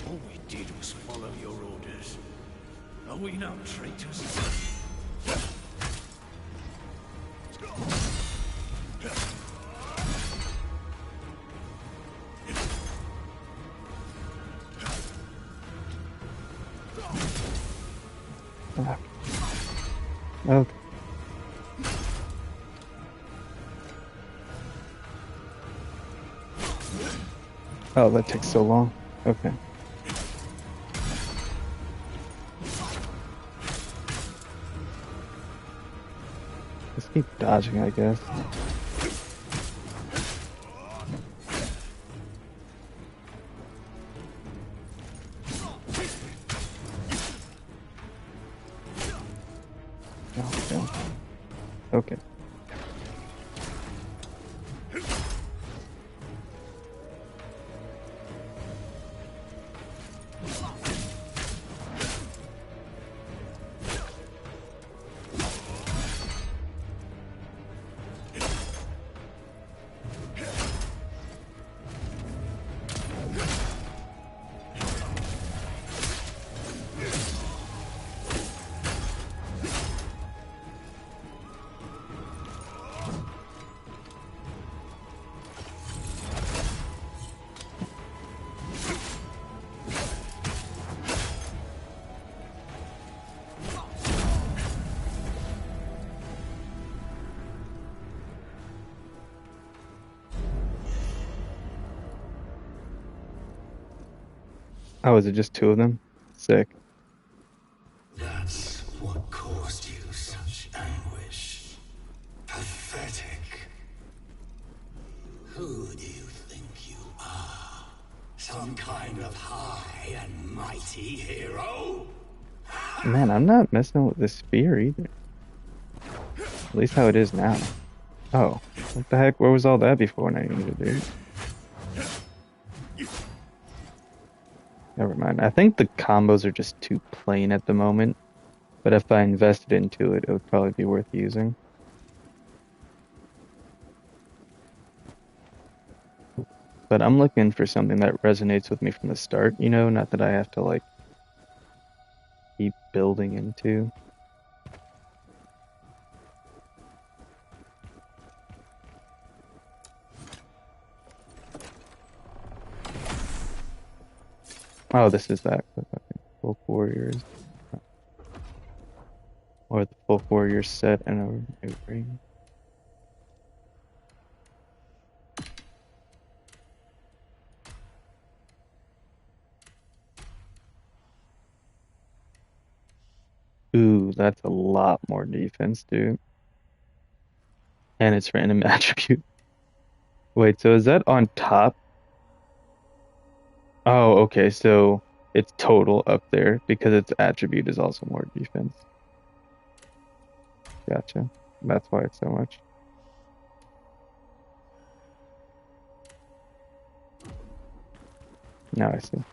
All we did was follow your orders. Are we not traitors? Okay. Oh, that takes so long. Okay. Let's keep dodging, I guess. Oh, yeah. Okay. Oh, is it just two of them? Sick. That's what caused you such anguish. Pathetic. Who do you think you are? Some kind of high and mighty hero? Man, I'm not messing with the spear either. At least how it is now. Oh, what the heck? Where was all that before when I needed it, dude? Never mind. I think the combos are just too plain at the moment. But if I invested into it, it would probably be worth using. But I'm looking for something that resonates with me from the start, you know, not that I have to like keep building into. Oh, this is that. Full Warriors. Or the Full Warriors set and a new ring. Ooh, that's a lot more defense, dude. And it's random attribute. Wait, so is that on top? Oh, okay, so it's total up there because its attribute is also more defense. Gotcha. That's why it's so much. Now I see.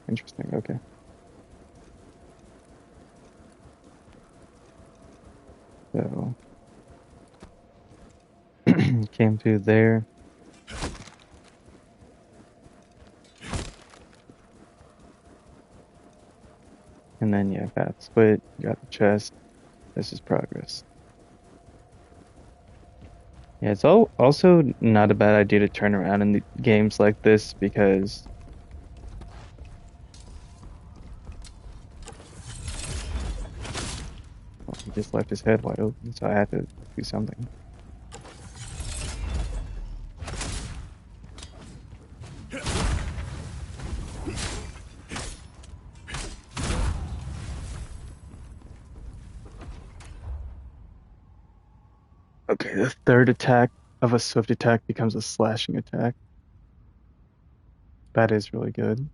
Interesting. Okay. So came through there. And then yeah, got split, got the chest. This is progress. Yeah, it's also not a bad idea to turn around in the games like this because well, he just left his head wide open, so I had to do something. Okay, the third attack of a swift attack becomes a slashing attack. That is really good.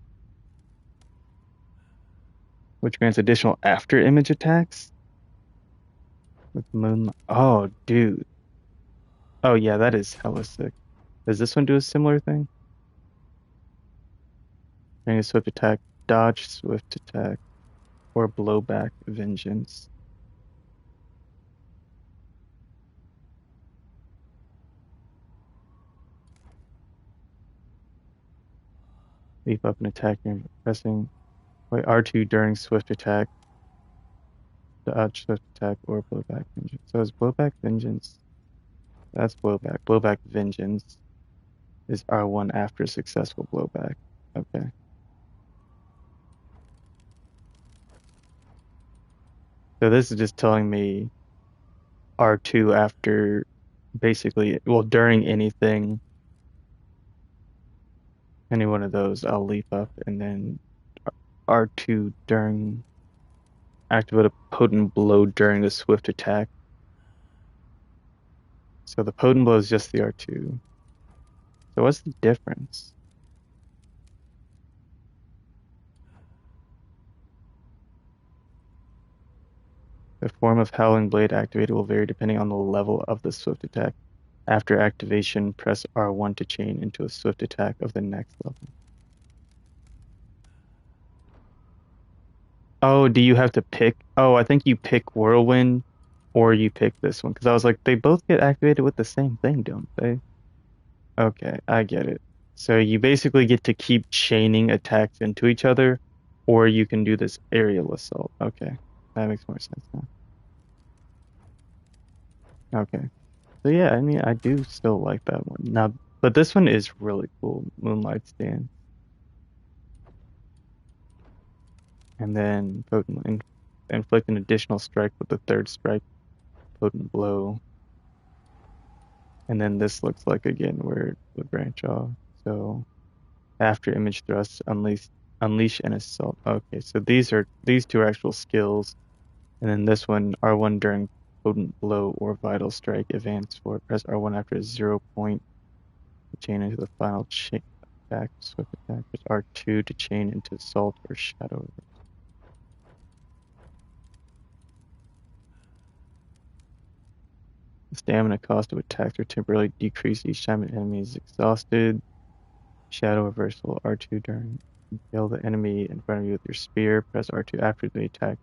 Which grants additional after image attacks with moonlight. Oh, dude. Oh yeah, that is hella sick. Does this one do a similar thing? During a swift attack, dodge swift attack, or blowback vengeance. Leap up and attack and pressing. Wait, R2 during swift attack, dodge swift attack, or blowback vengeance. So is blowback vengeance? That's blowback. Blowback vengeance is R1 after successful blowback. Okay. So this is just telling me R2 after basically, well, during anything, any one of those, I'll leap up and then R2 during activate a potent blow during a swift attack. So the potent blow is just the R2. So what's the difference? The form of Howling Blade activated will vary depending on the level of the swift attack. After activation, press R1 to chain into a swift attack of the next level. Oh, do you have to pick? Oh, I think you pick Whirlwind or you pick this one. Because I was like, they both get activated with the same thing, don't they? Okay, I get it. So you basically get to keep chaining attacks into each other, or you can do this aerial assault. Okay, that makes more sense now. Okay. So yeah, I mean, I do still like that one. Now, but this one is really cool, Moonlight Stand. And then inflict an additional strike with the third strike, potent blow. And then this looks like again where it would branch off. So after image thrust, unleash an assault. Okay, so these two are actual skills. And then this one, R1 during potent blow or vital strike, advance for press R1 after a 0 point to chain into the final chain attack, swift attack. Press R2 to chain into assault or shadow. The stamina cost of attacks are temporarily decreased each time an enemy is exhausted. Shadow reversal R2 during kill the enemy in front of you with your spear. Press R2 after the attack.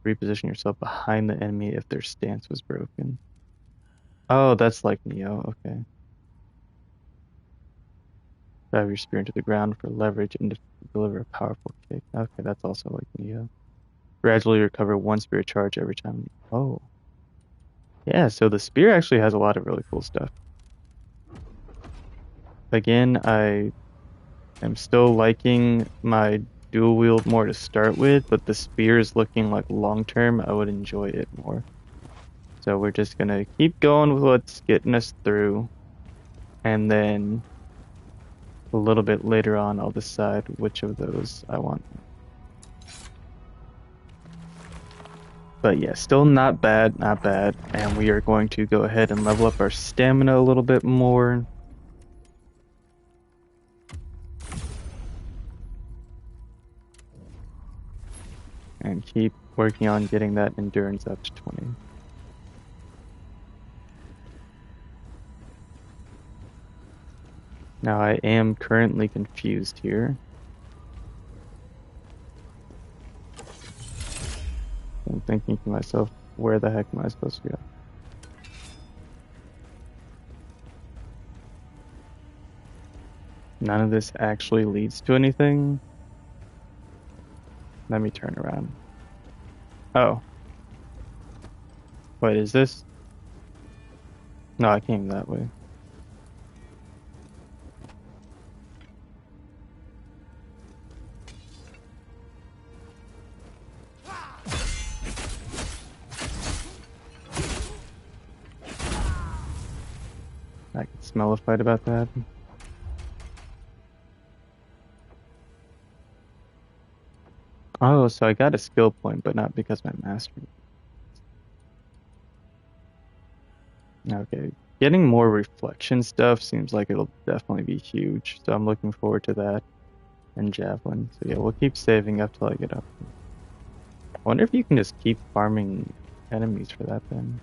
Reposition yourself behind the enemy if their stance was broken. Oh, that's like Neo. Okay. Drive your spear into the ground for leverage and deliver a powerful kick. Okay, that's also like Neo. Gradually recover one spear charge every time. Oh. Yeah, so the spear actually has a lot of really cool stuff. Again, I am still liking my dual wield more to start with, but the spear is looking like long term, I would enjoy it more. So we're just gonna keep going with what's getting us through, and then a little bit later on I'll decide which of those I want. But yeah, still not bad, not bad. And we are going to go ahead and level up our stamina a little bit more. And keep working on getting that endurance up to 20. Now I am currently confused here. I'm thinking to myself, where the heck am I supposed to go? None of this actually leads to anything. Let me turn around. Oh. Wait, is this? No, I came that way. I can smell a fight about to happen. Oh, so I got a skill point, but not because my mastery. Okay, getting more reflection stuff seems like it'll definitely be huge, so I'm looking forward to that. And javelin. So yeah, we'll keep saving up till I get up. I wonder if you can just keep farming enemies for that then.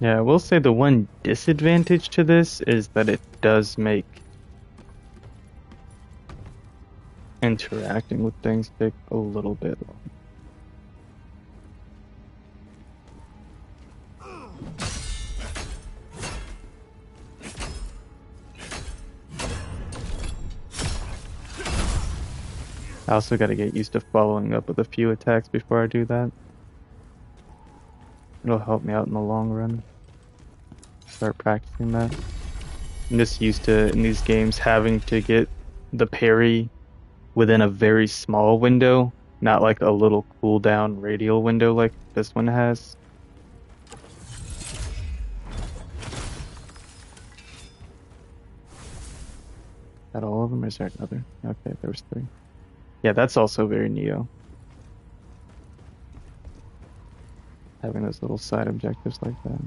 Yeah, I will say the one disadvantage to this is that it does make interacting with things take a little bit long. I also got to get used to following up with a few attacks before I do that. It'll help me out in the long run. Start practicing that. I'm just used to, in these games, having to get the parry within a very small window, not like a little cooldown radial window like this one has. Is that all of them, or is there another? Okay, there was 3. Yeah, that's also very Neo. Having those little side objectives like that.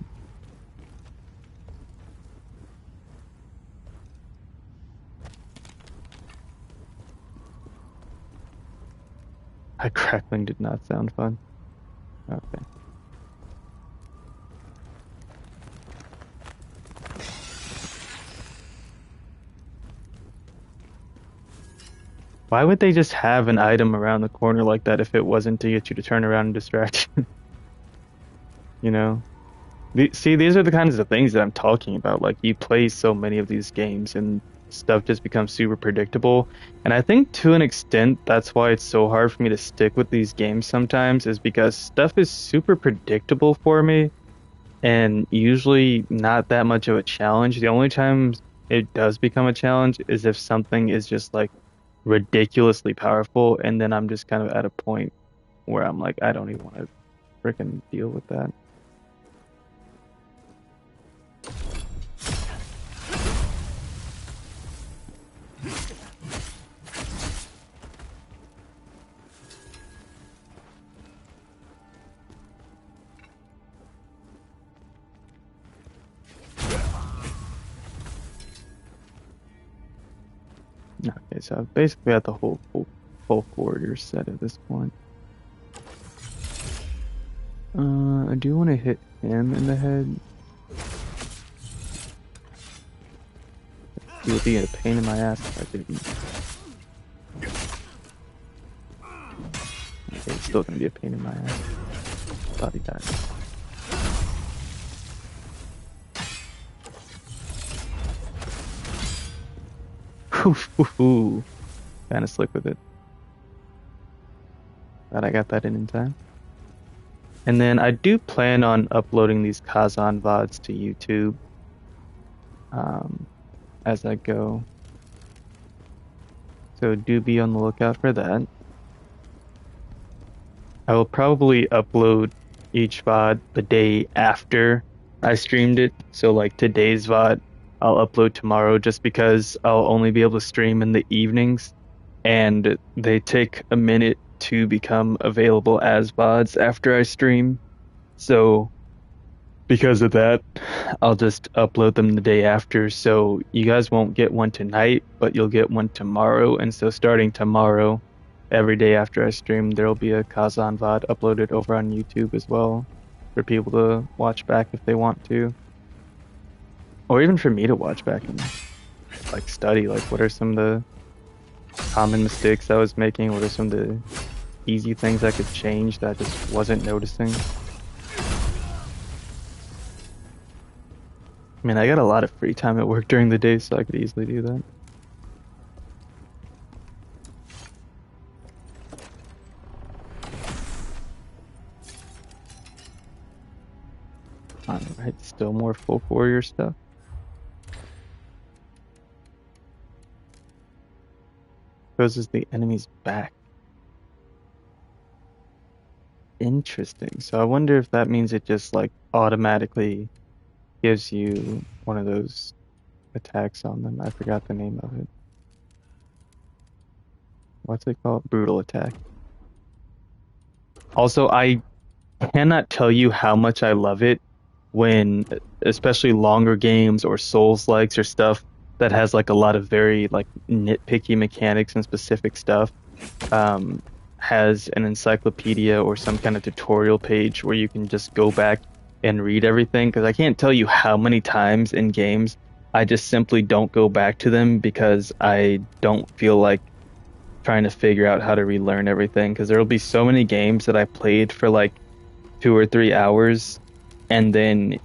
That crackling did not sound fun. Okay. Why would they just have an item around the corner like that if it wasn't to get you to turn around and distract you? You know? See, these are the kinds of things that I'm talking about. Like, you play so many of these games and stuff just becomes super predictable. And I think to an extent, that's why it's so hard for me to stick with these games sometimes, is because stuff is super predictable for me and usually not that much of a challenge. The only time it does become a challenge is if something is just like ridiculously powerful, and then I'm just kind of at a point where I'm like, I don't even want to freaking deal with that. Okay, so I've basically got the whole full warrior set at this point. I do want to hit him in the head. He would be a pain in my ass if I didn't. Okay, it's still gonna be a pain in my ass. Thought he died. Ooh, kind of slick with it. Glad I got that in time. And then I do plan on uploading these Khazan VODs to YouTube as I go. So do be on the lookout for that. I will probably upload each VOD the day after I streamed it. So like today's VOD, I'll upload tomorrow just because I'll only be able to stream in the evenings, and they take a minute to become available as VODs after I stream. So because of that, I'll just upload them the day after. So you guys won't get one tonight, but you'll get one tomorrow. And so starting tomorrow, every day after I stream, there'll be a Khazan VOD uploaded over on YouTube as well for people to watch back if they want to. Or even for me to watch back and like study, like what are some of the common mistakes I was making? What are some of the easy things I could change that I just wasn't noticing? I mean, I got a lot of free time at work during the day, so I could easily do that. Alright, still more folk warrior stuff. Exposes the enemy's back. Interesting. So I wonder if that means it just like automatically gives you one of those attacks on them. I forgot the name of it. What's it called? Brutal attack. Also, I cannot tell you how much I love it when, especially longer games or Souls-likes or stuff that has like a lot of very like nitpicky mechanics and specific stuff, has an encyclopedia or some kind of tutorial page where you can just go back and read everything. Because I can't tell you how many times in games I just simply don't go back to them because I don't feel like trying to figure out how to relearn everything. Because there will be so many games that I played for like 2 or 3 hours and then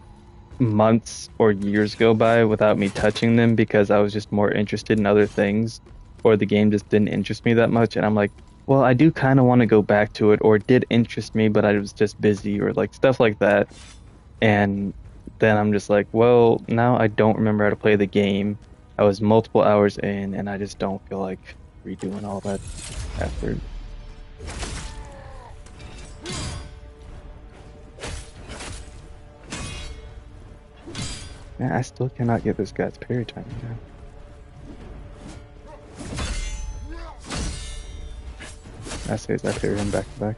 months or years go by without me touching them because I was just more interested in other things, or the game just didn't interest me that much. And I'm like, well, I do kind of want to go back to it, or it did interest me, but I was just busy, or like stuff like that. And then I'm just like, well, now I don't remember how to play the game. I was multiple hours in, and I just don't feel like redoing all that effort. Man, I still cannot get this guy's parry timing down. I say as I parry him back to back.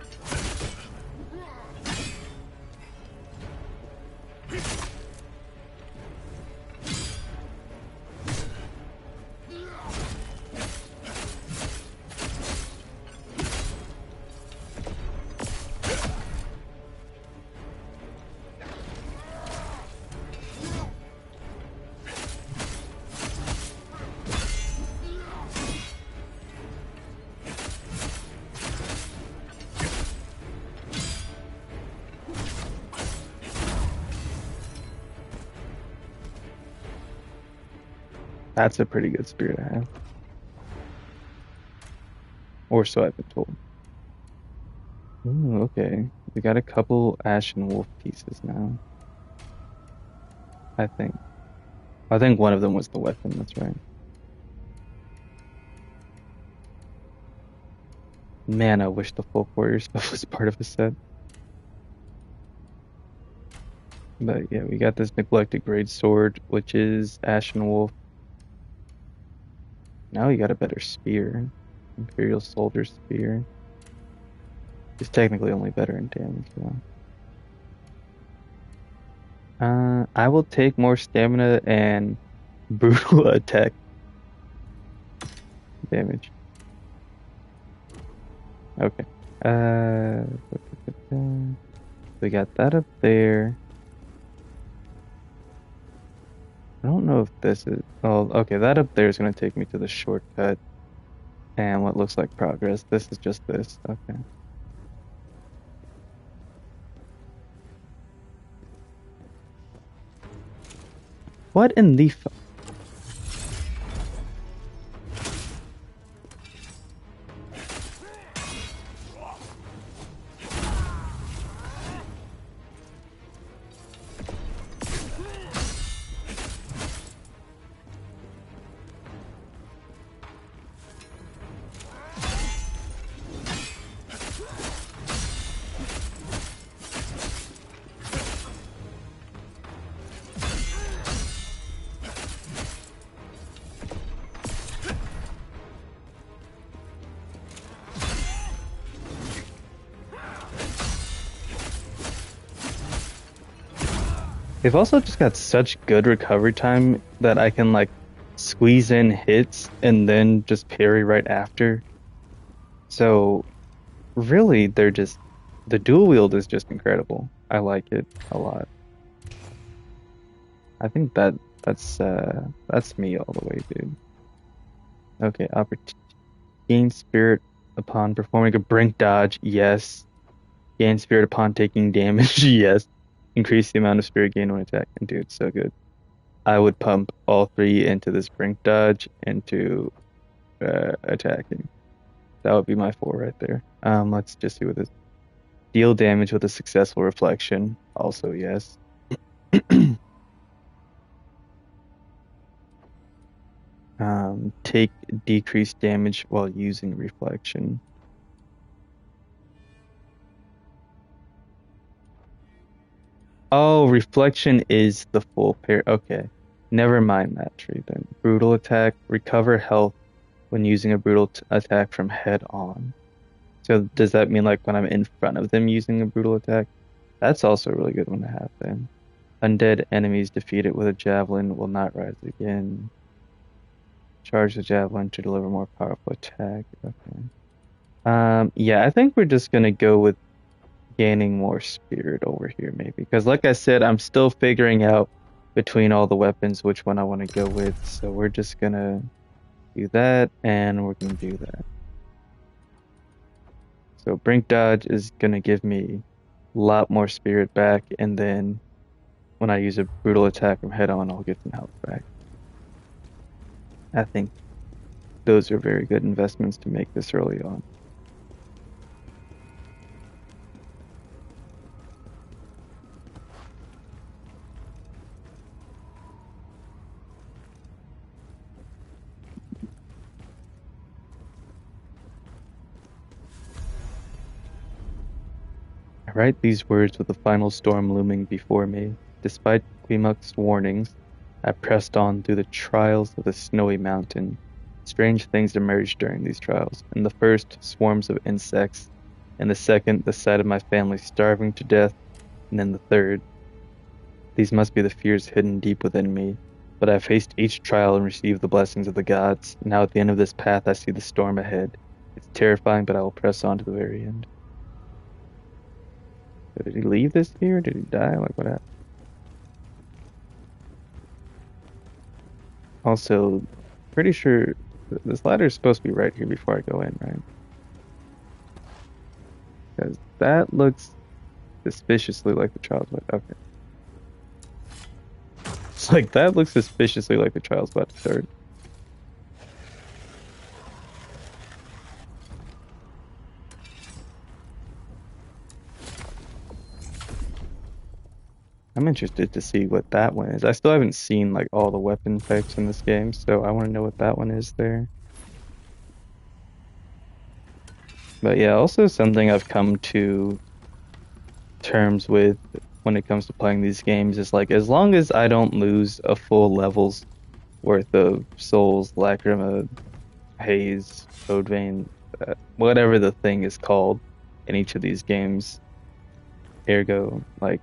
That's a pretty good spear to have. Or so I've been told. Ooh, okay. We got a couple Ashen Wolf pieces now. I think. I think one of them was the weapon, that's right. Man, I wish the Folk Warrior stuff was part of the set. But yeah, we got this Neglected Great Sword, which is Ashen Wolf. Now we got a better spear. Imperial Soldier Spear. It's technically only better in damage, though. I will take more stamina and brutal attack damage. Okay. We got that up there. I don't know if this is... Oh, okay, that up there is going to take me to the shortcut. And what looks like progress. This is just this. Okay. What in the... They've also just got such good recovery time that I can like squeeze in hits and then just parry right after. So really they're just the dual wield is just incredible. I like it a lot. I think that's me all the way, dude. Okay, gain spirit upon performing a brink dodge, yes. Gain spirit upon taking damage, yes. Increase the amount of spirit gain when attacking. Dude, so good. I would pump all three into this brink dodge into attacking. That would be my 4 right there. Let's just see what this. Deal damage with a successful reflection. Also, yes. Take decreased damage while using reflection. Oh, reflection is the full pair. Okay. Never mind that tree then. Brutal attack. Recover health when using a brutal attack from head on. So does that mean like when I'm in front of them using a brutal attack? That's also a really good one to have then. Undead enemies defeated with a javelin will not rise again. Charge the javelin to deliver more powerful attack. Okay. Yeah, I think we're just gonna go with gaining more spirit over here maybe. Because like I said, I'm still figuring out between all the weapons which one I want to go with. So we're just gonna do that and we're gonna do that. So brink dodge is gonna give me a lot more spirit back, and then when I use a brutal attack from head on, I'll get some health back. I think those are very good investments to make this early on. I write these words with the final storm looming before me. Despite Quimuk's warnings, I pressed on through the trials of the snowy mountain. Strange things emerged during these trials. In the first, swarms of insects. In the second, the sight of my family starving to death. And in the third, these must be the fears hidden deep within me. But I faced each trial and received the blessings of the gods. Now at the end of this path, I see the storm ahead. It's terrifying, but I will press on to the very end. Did he leave this here? Did he die? Like, what happened? Also, pretty sure this ladder is supposed to be right here before I go in, right? Because that looks suspiciously like the child's bed. Okay. It's like, that looks suspiciously like the child's about to start. I'm interested to see what that one is. I still haven't seen like all the weapon types in this game, so I want to know what that one is there. But yeah, also something I've come to terms with when it comes to playing these games is like as long as I don't lose a full level's worth of souls, lacrima, haze, code vein, whatever the thing is called in each of these games, ergo, like,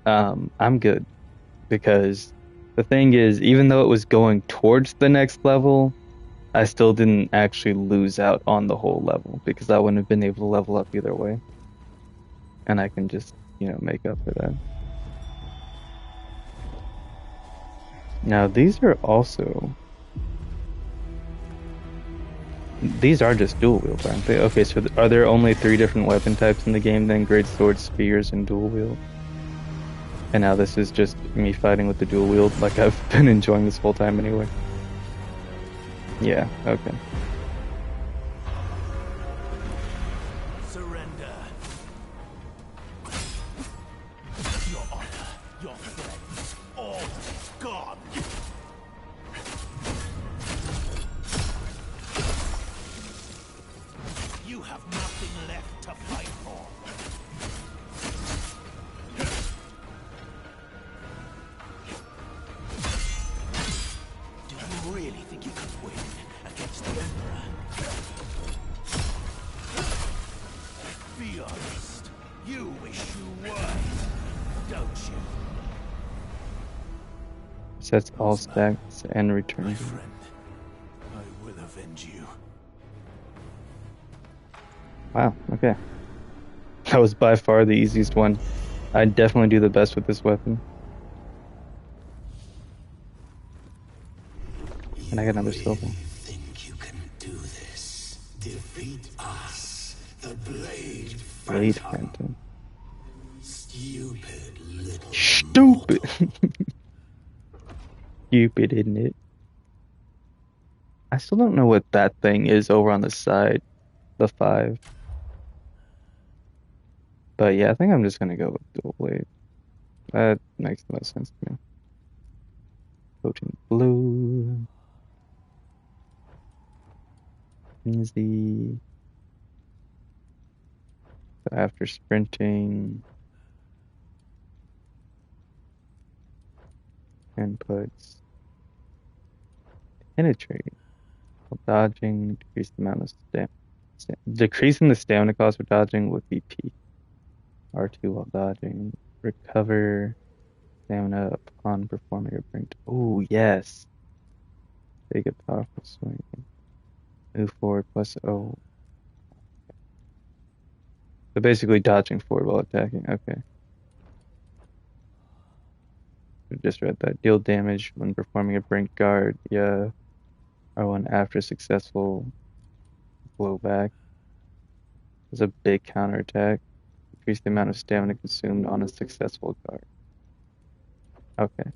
I'm good. Because the thing is, even though it was going towards the next level, I still didn't actually lose out on the whole level because I wouldn't have been able to level up either way. And I can just, make up for that. Now, these are just dual wield, aren't they? Okay, so are there only 3 different weapon types in the game then? Great swords, spears, and dual wield? And now this is just me fighting with the dual wield, like I've been enjoying this whole time anyway. Yeah, okay. Surrender. Your honor, your friends, all gone. You have nothing left to fight for. Do you really think you can win against the Emperor? Be honest. You wish you were, don't you? Sets all stacks and My returns. friend, I will avenge you. Wow, okay. That was by far the easiest one. I'd definitely do the best with this weapon. And I got another silver. Think you can do this? Defeat us, the Blade Blade Phantom. Phantom. Stupid little Stupid! mortal. Stupid, isn't it? I still don't know what that thing is over on the side. The 5. But yeah, I think I'm just gonna go with dual blade. That makes the most sense to me. Potent blue. Easy. So after sprinting, inputs, penetrating, while dodging, decrease the amount of stamina. Decreasing the stamina cost for dodging would be P. R2 while dodging. Recover stamina upon performing a brink. Oh, yes. Take a powerful swing. Move forward plus O. So basically dodging forward while attacking. Okay. I just read that. Deal damage when performing a brink guard. Yeah. R1 after successful blowback. There's a big counterattack. Increase the amount of stamina consumed on a successful guard. Okay.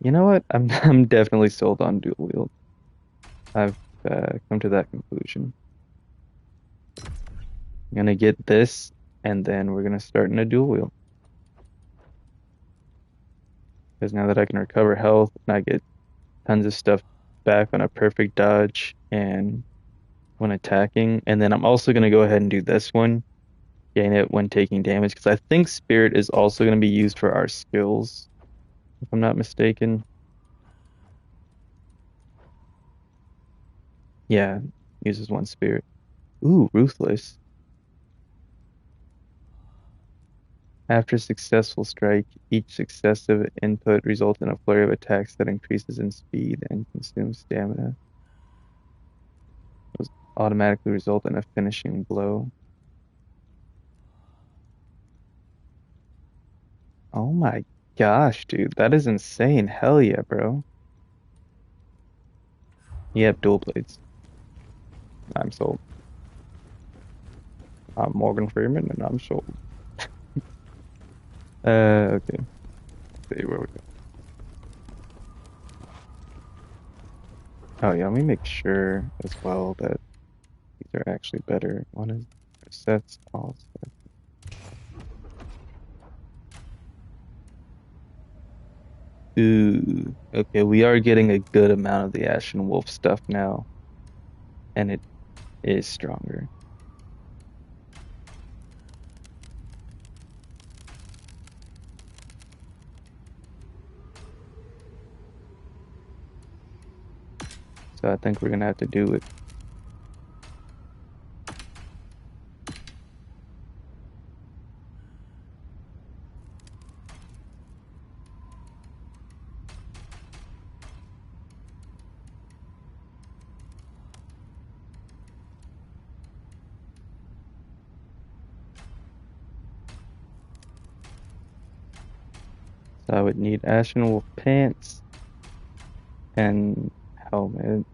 You know what? I'm definitely sold on dual wield. I've come to that conclusion. I'm gonna get this, and then we're gonna start in a dual wield. Because now that I can recover health, and I get tons of stuff back on a perfect dodge and when attacking, and then I'm also gonna go ahead and do this one, gain it when taking damage, because I think Spirit is also gonna be used for our skills, if I'm not mistaken. Yeah, uses 1 Spirit. Ooh, Ruthless. After successful strike, each successive input results in a flurry of attacks that increases in speed and consumes stamina. Those automatically result in a finishing blow. Oh my gosh, dude, that is insane. Hell yeah, bro. Yep, dual blades. I'm sold. I'm Morgan Freeman and I'm sold. Okay. Let's see where we go. Oh yeah, let me make sure as well that these are actually better. One is sets all sets. Ooh. Okay, we are getting a good amount of the Ashen Wolf stuff now, and it is stronger. So I think we're gonna have to do it. So I would need Ashen Wolf pants and helmet.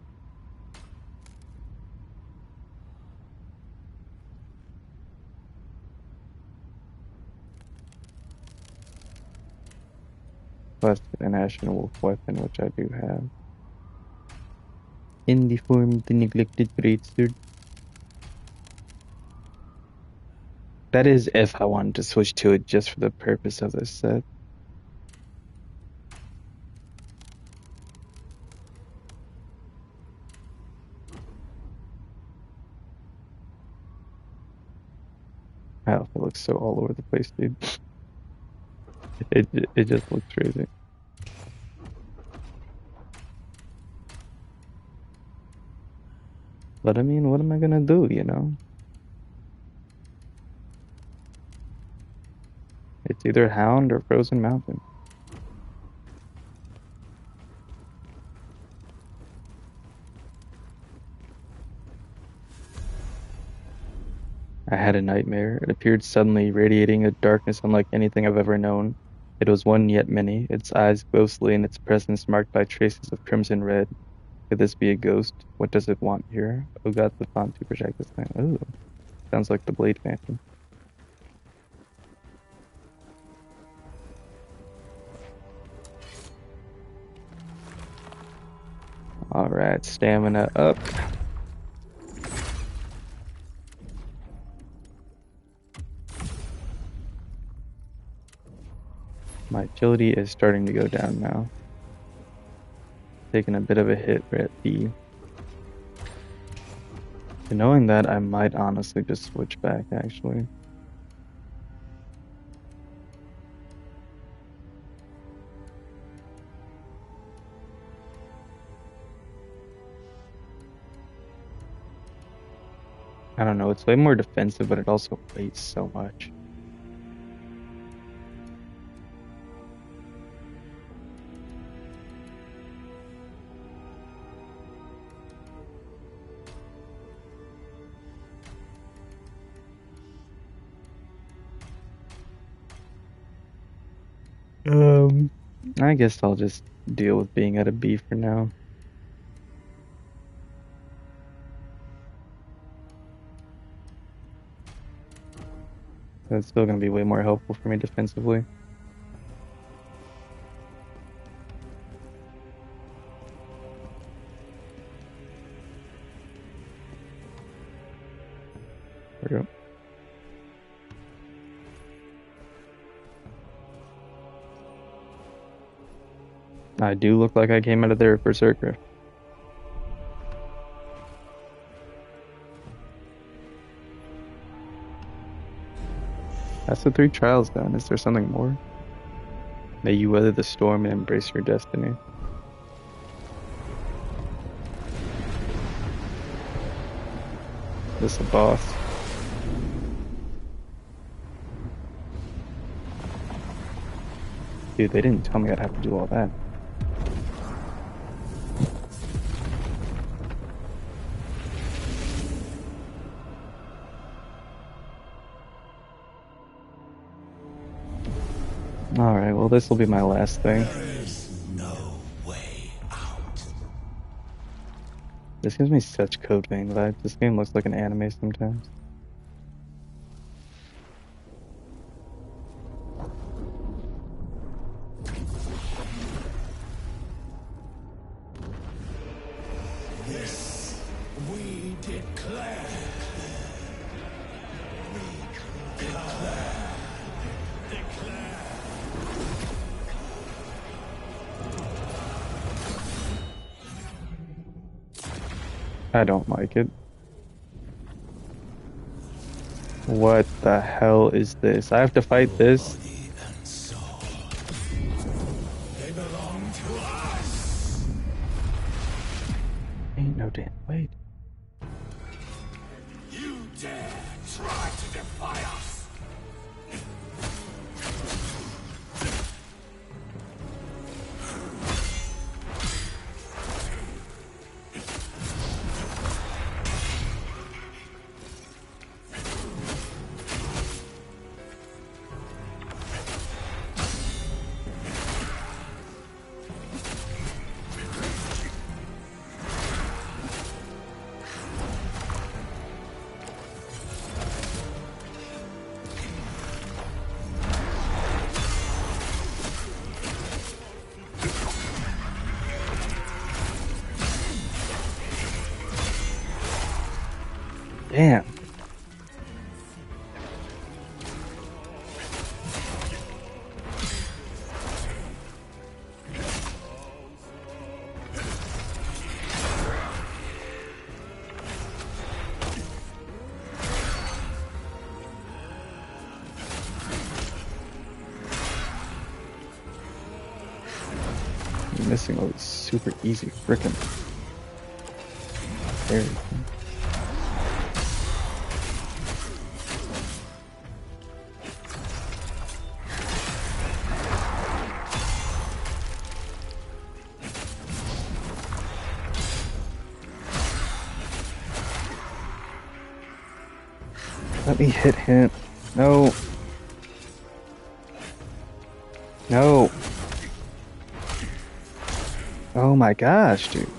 Plus an Ashen Wolf weapon, which I do have. In the form of the neglected greatsword. That is if I wanted to switch to it just for the purpose of this set. My outfit looks so all over the place, dude. It just looks crazy. But I mean, what am I gonna do, you know? It's either Hound or Frozen Mountain. I had a nightmare. It appeared suddenly, radiating a darkness unlike anything I've ever known. It was one yet many, its eyes ghostly and its presence marked by traces of crimson red. Could this be a ghost? What does it want here? Oh god, the font to project this thing. Ooh, sounds like the Blade Phantom. Alright, stamina up. My agility is starting to go down now. Taking a bit of a hit at B. And knowing that, I might honestly just switch back, actually. I don't know, it's way more defensive, but it also weighs so much. I guess I'll just deal with being at a B for now. That's still going to be way more helpful for me defensively. There we go. I do look like I came out of there with Berserker. That's the 3 trials done. Is there something more? May you weather the storm and embrace your destiny. This is a boss. Dude, they didn't tell me I'd have to do all that. Alright, well this will be my last thing. There's no way out. This gives me such Code Vein vibes. This game looks like an anime sometimes. This we declare. I don't like it. What the hell is this? I have to fight this? Body and soul. They belong to us. Ain't no damn way. You dare try to defy us? Damn. I'm missing all these super easy frickin' parries. Let me hit him. No. No. Oh my gosh, dude.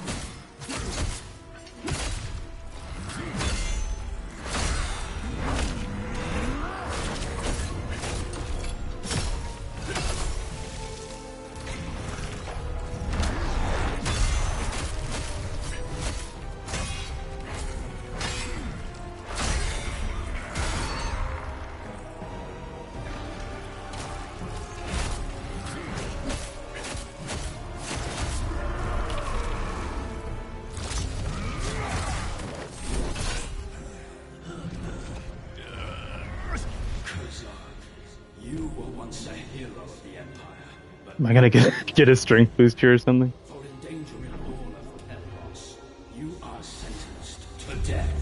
You were once a hero of the Empire, but Am I gonna get a strength boost here or something? for endangering all of Elros, you are sentenced to death.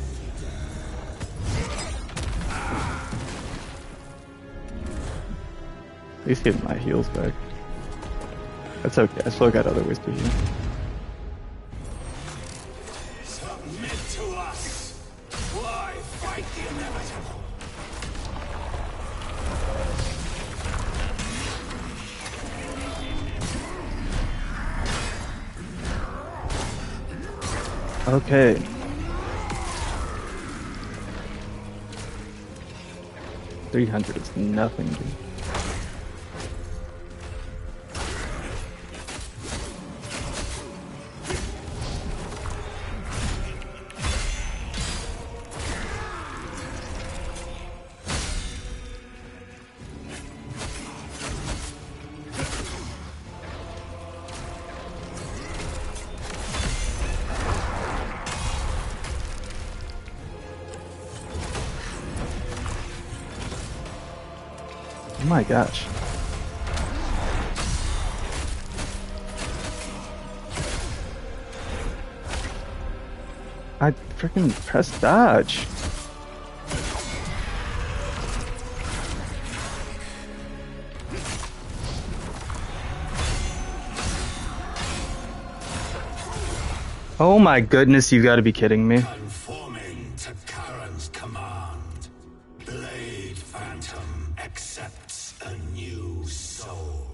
At least getting my heals back. That's okay. I still got other ways to heal. Submit to us. Why fight the inevitable? Okay. $300 is nothing, dude. Oh my gosh. I freaking pressed dodge. Oh my goodness, you've got to be kidding me. Conforming to Karen's command, Blade Phantom accepts a new soul.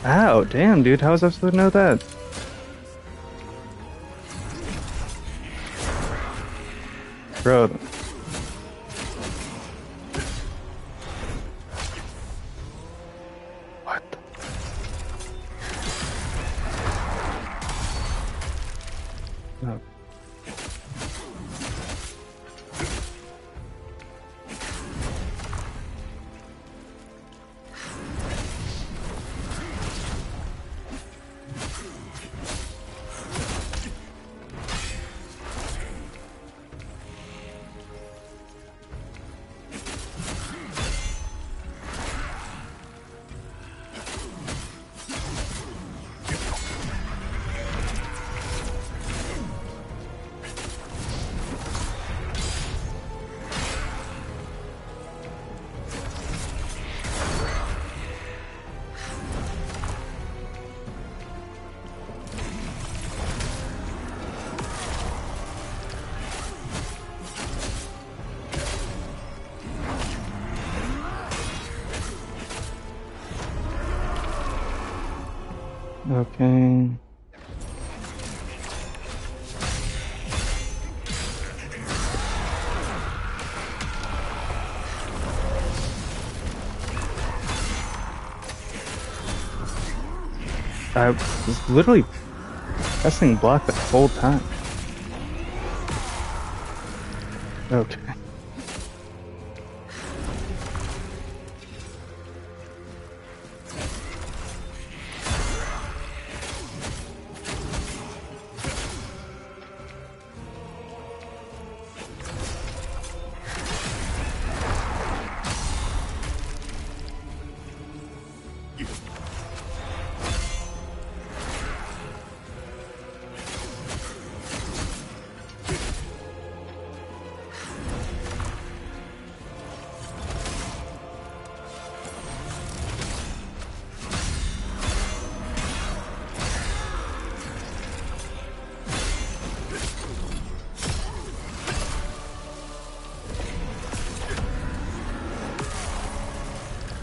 Ow, damn, dude. How was I supposed to know that? Bro. What the? Oh. Okay. I was literally pressing block the whole time. Okay.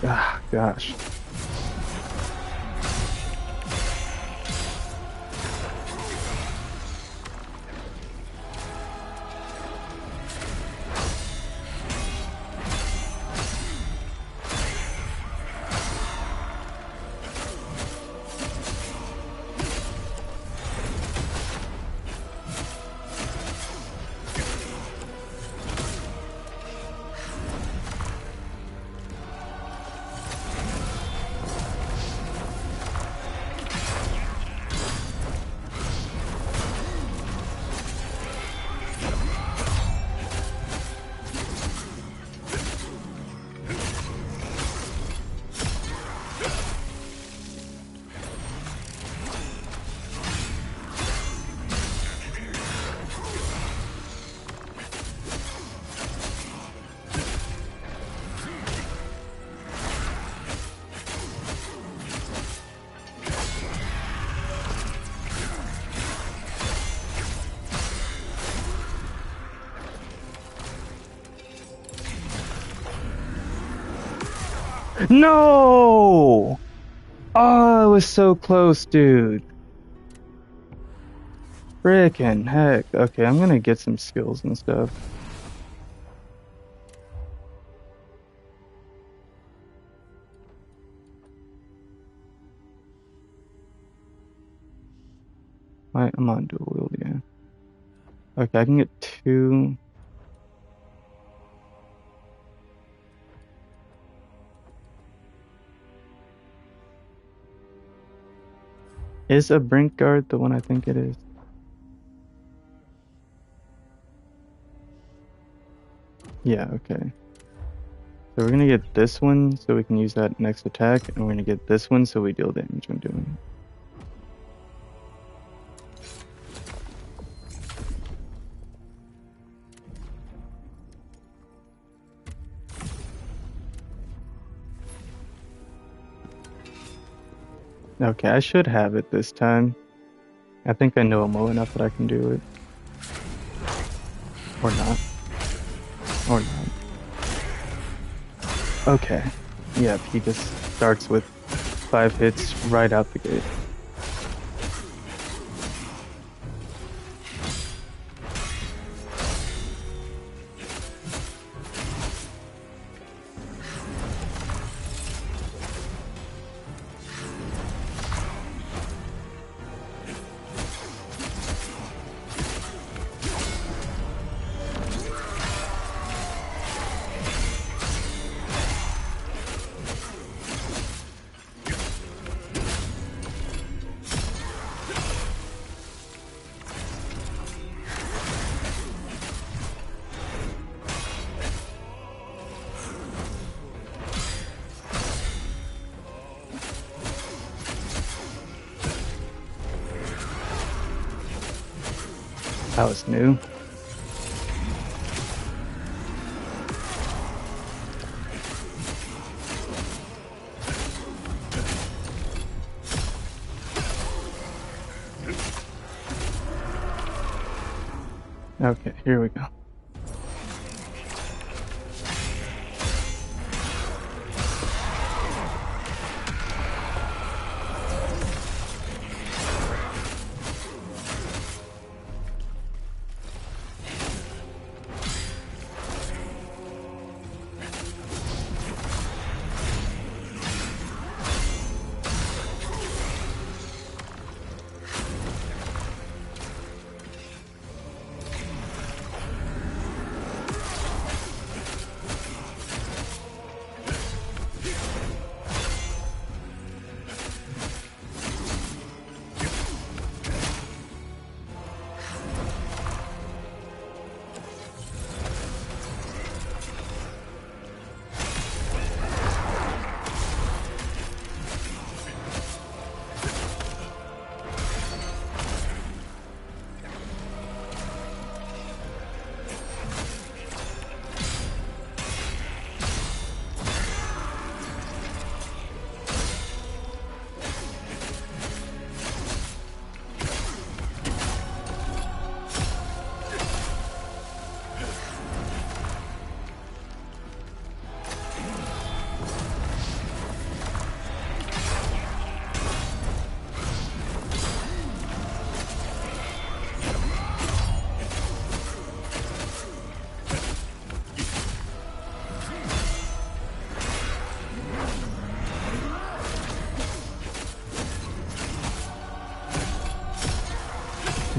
Ah, gosh. No! Oh, it was so close, dude. Frickin' heck. Okay, I'm gonna get some skills and stuff. I'm on dual wield, yeah. Okay, I can get 2. Is a brink guard the one I think it is? Yeah, okay. So we're gonna get this one so we can use that next attack, and we're gonna get this one so we deal damage when doing it. Okay, I should have it this time. I think I know him well enough that I can do it. Or not. Or not. Okay. Yep, he just starts with 5 hits right out the gate. That was new. Okay, here we go.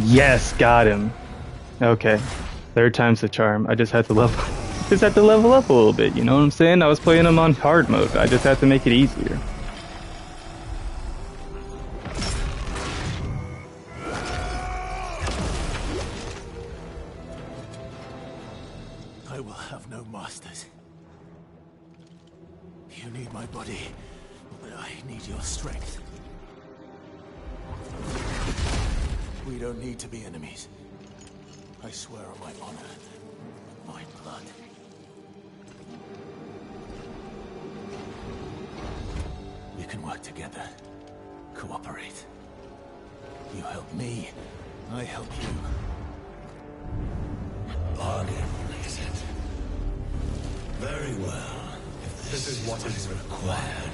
Yes, got him. Okay. Third time's the charm. I just had to level up a little bit, you know what I'm saying? I was playing him on hard mode. I just had to make it easier. I will have no masters. You need my body, but I need your strength. We don't need to be enemies. I swear on my honor, my blood. We can work together, cooperate. You help me, I help you. Bargain, is it? Very well. If this is what is required,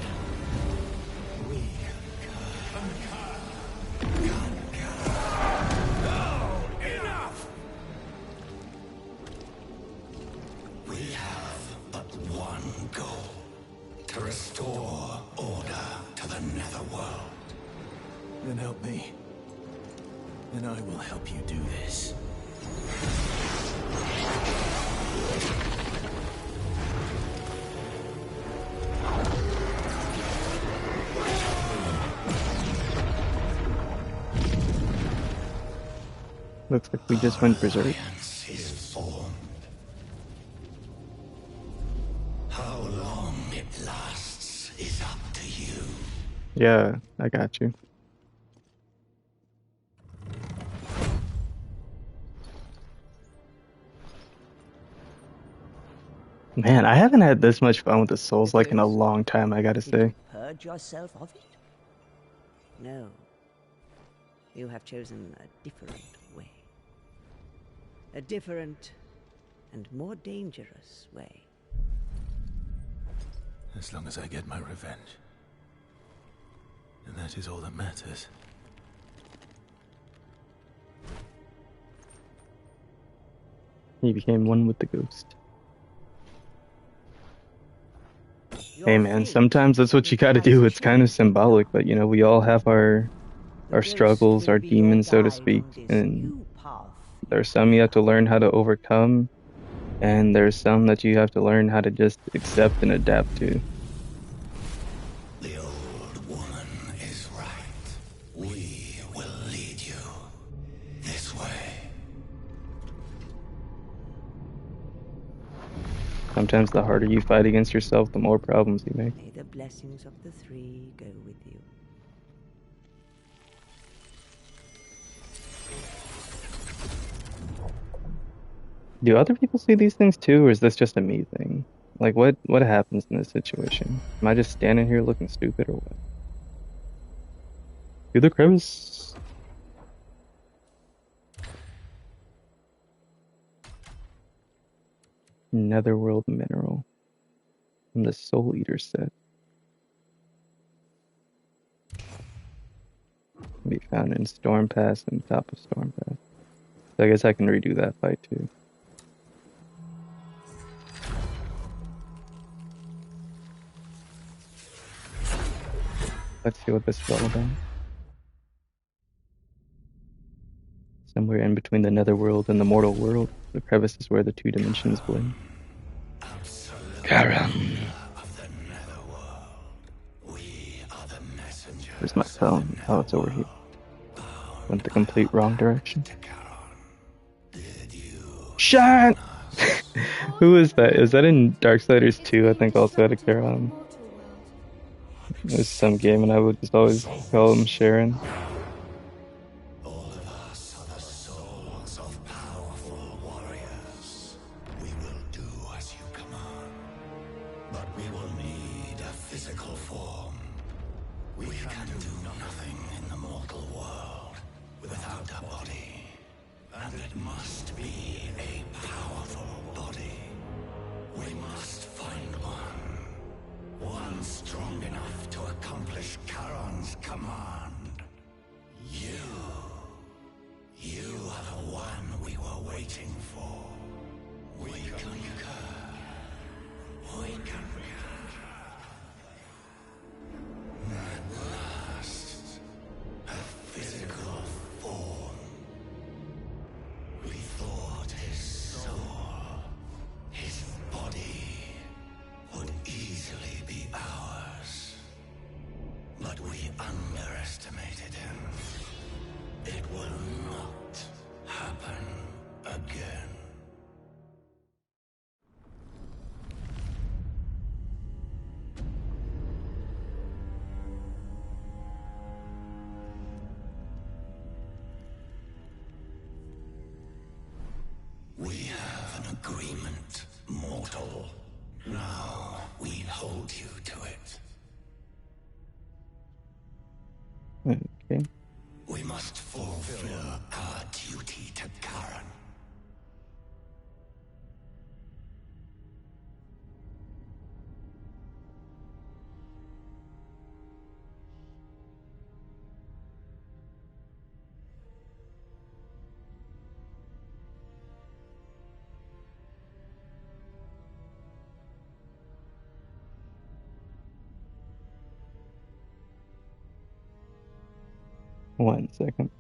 we enough! We have but one goal. To restore order to the Netherworld. Then help me. And I will help you do this. Looks like we just went berserk. Alliance is formed. How long it lasts is up to you. Yeah, I got you. Man, I haven't had this much fun with the Souls like in a long time, I gotta say. Purge yourself of it? No. You have chosen a different way. A different and more dangerous way. As long as I get my revenge. And that is all that matters. He became one with the ghost. Your Hey man, fate sometimes that's what you gotta has do. It's kind of changed. symbolic, but you know, we all have our The struggles, ghost will our be your demons, so to guide speak, on this and new path there's some you have to learn how to overcome, and there's some that you have to learn how to just accept and adapt to. The old woman is right. We will lead you this way. Sometimes the harder you fight against yourself, the more problems you make. May the blessings of the three go with you. Do other people see these things too, or is this just a me thing? Like, what happens in this situation? Am I just standing here looking stupid, or what? To the crevice. Netherworld mineral from the Soul Eater set. Can be found in Storm Pass and top of Storm Pass. So I guess I can redo that fight too. Let's see what this is all about. Somewhere in between the Netherworld and the mortal world, the crevice is where the two dimensions blend. Khazan. Where's my phone? Oh, it's over here. Went the complete wrong direction. Shine! Who is that? Is that in Darksiders 2? I think also had a Khazan. It was some game, and I would just always call him Sharon. All of us are the souls of powerful warriors. We will do as you command, but we will need a physical form. We can do nothing in the mortal world without a body, and it must be a powerful body. We must find one strong enough to accomplish Charon's command. You are the one we were waiting for. We conquer. At last, a physical form. We thought his soul, his body, would easily be ours. But we underestimated him. It will not happen again. We have an agreement, mortal. Now we hold you to it. Okay. We must fulfill our duty to Charon. One second.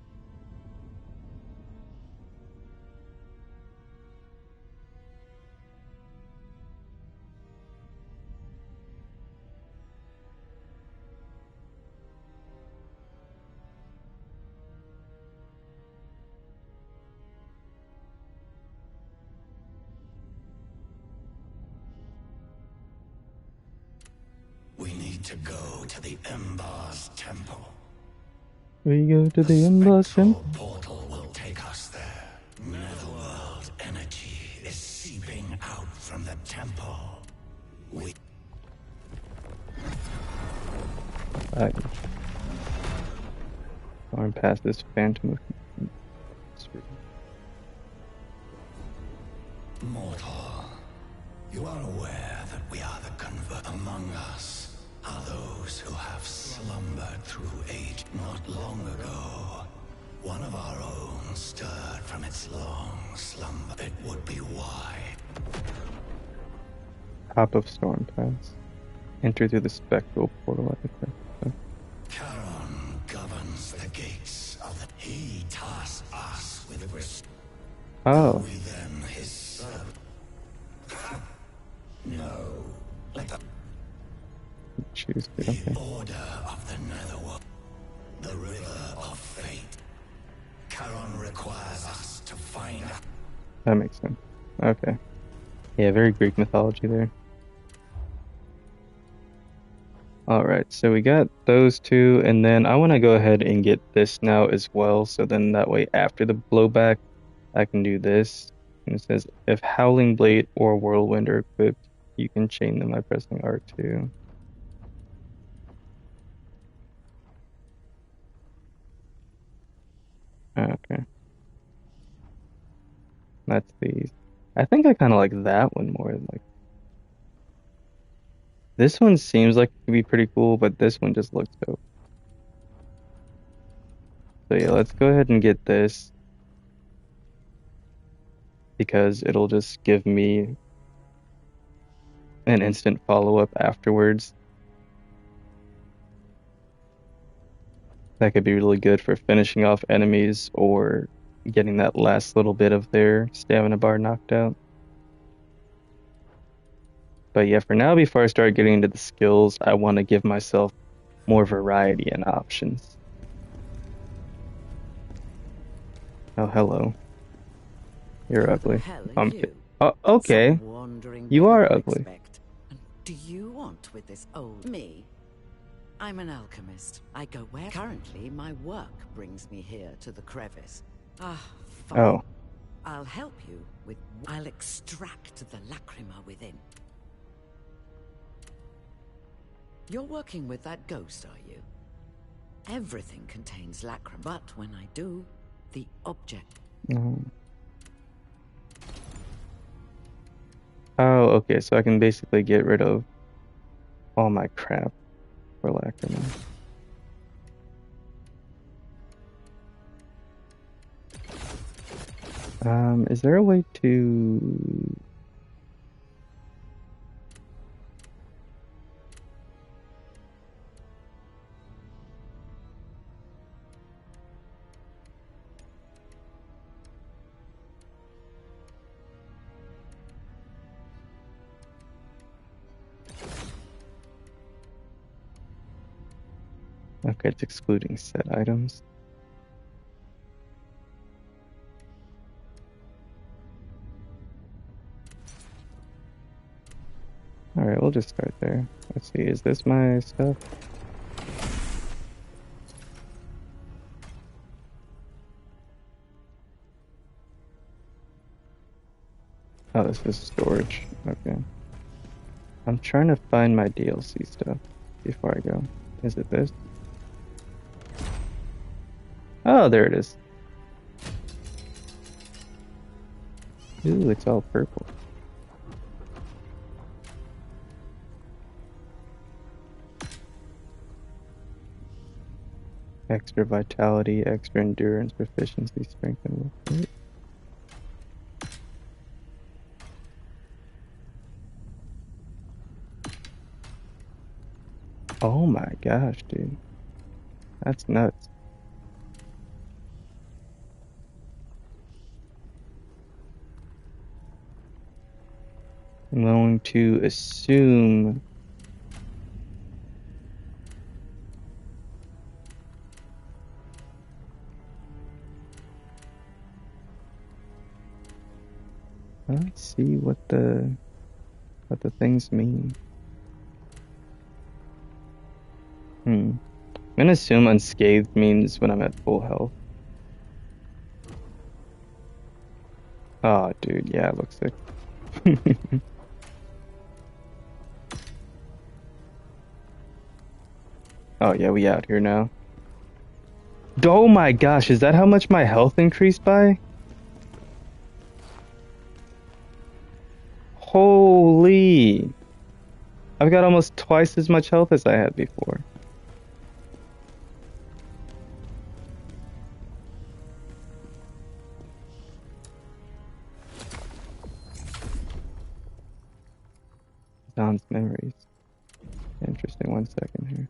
We need to go to the Ember's temple. We go to the spectral Emblem. portal will take us there. Netherworld energy is seeping out from the temple. We Alright. Going past this phantom of mortal. You are aware that we are the convert among us. are those who have slumbered through age. Not long ago, one of our own stirred from its long slumber. It would be wide. Top of Storm Pass. Enter through the spectral portal at the cliff. Charon governs the gates of the... He tasks us with Oh, we then his servant. No. Let the choose it. Okay. order of the Netherworld. The river of fate. Charon requires us to find out. That makes sense. Okay. Yeah, very Greek mythology there. Alright, so we got those two, and then I want to go ahead and get this now as well, so then that way after the blowback, I can do this. And it says, if Howling Blade or Whirlwind are equipped, you can chain them by pressing R2. Okay. That's these. I think I kind of like that one more. Like this one seems like it could be pretty cool, but this one just looks dope. So yeah, let's go ahead and get this because it'll just give me an instant follow-up afterwards. That could be really good for finishing off enemies or getting that last little bit of their stamina bar knocked out. But yeah, for now, before I start getting into the skills, I want to give myself more variety and options. Oh, hello. You're ugly. Hell I'm are kidding. you? Oh, okay. Some wandering You beggar are to ugly. expect. And do you want with this old me? I'm an alchemist. I go where currently my work brings me here to the crevice. Ah, fine. Oh. I'll help you with... I'll extract the lacrima within. You're working with that ghost, are you? Everything contains lacrima, but when I do, the object... Oh, okay, so I can basically get rid of all my crap for lacrima. Is there a way to... Okay, it's excluding set items. Alright, we'll just start there. Let's see, is this my stuff? Oh, this is storage. Okay. I'm trying to find my DLC stuff before I go. Is it this? Oh, there it is. Ooh, it's all purple. Extra vitality, extra endurance, proficiency, strength, and will. Oh my gosh, dude. That's nuts. I'm going to assume let's see what the things mean. I'm gonna assume unscathed means when I'm at full health. Oh, dude, yeah, it looks sick. Oh yeah, we out here now. Oh my gosh, is that how much my health increased by? Holy. I've got almost twice as much health as I had before. Don's memories. Interesting. 1 second here.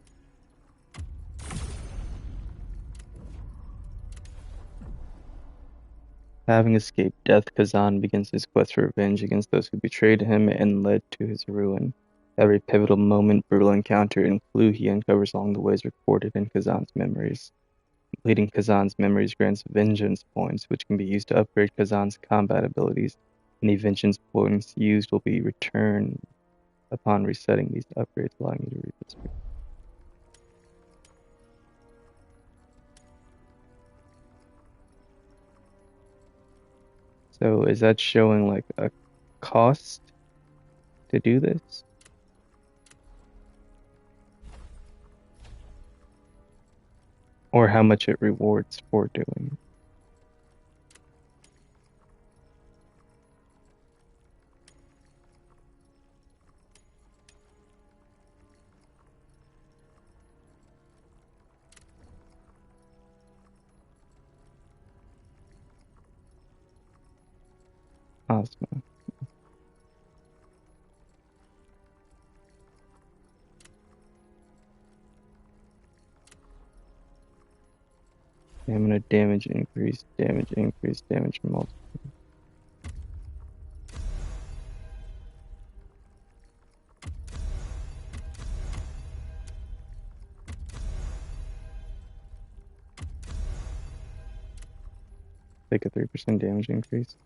Having escaped death, Khazan begins his quest for revenge against those who betrayed him and led to his ruin. Every pivotal moment, brutal encounter, and clue he uncovers along the way is recorded in Khazan's memories. Completing Khazan's memories grants vengeance points, which can be used to upgrade Khazan's combat abilities. Any vengeance points used will be returned upon resetting these upgrades, allowing you to read this. So is that showing like a cost to do this? Or how much it rewards for doing it? Awesome. Stamina damage increase, damage increase, damage multiple. Take a 3% damage increase.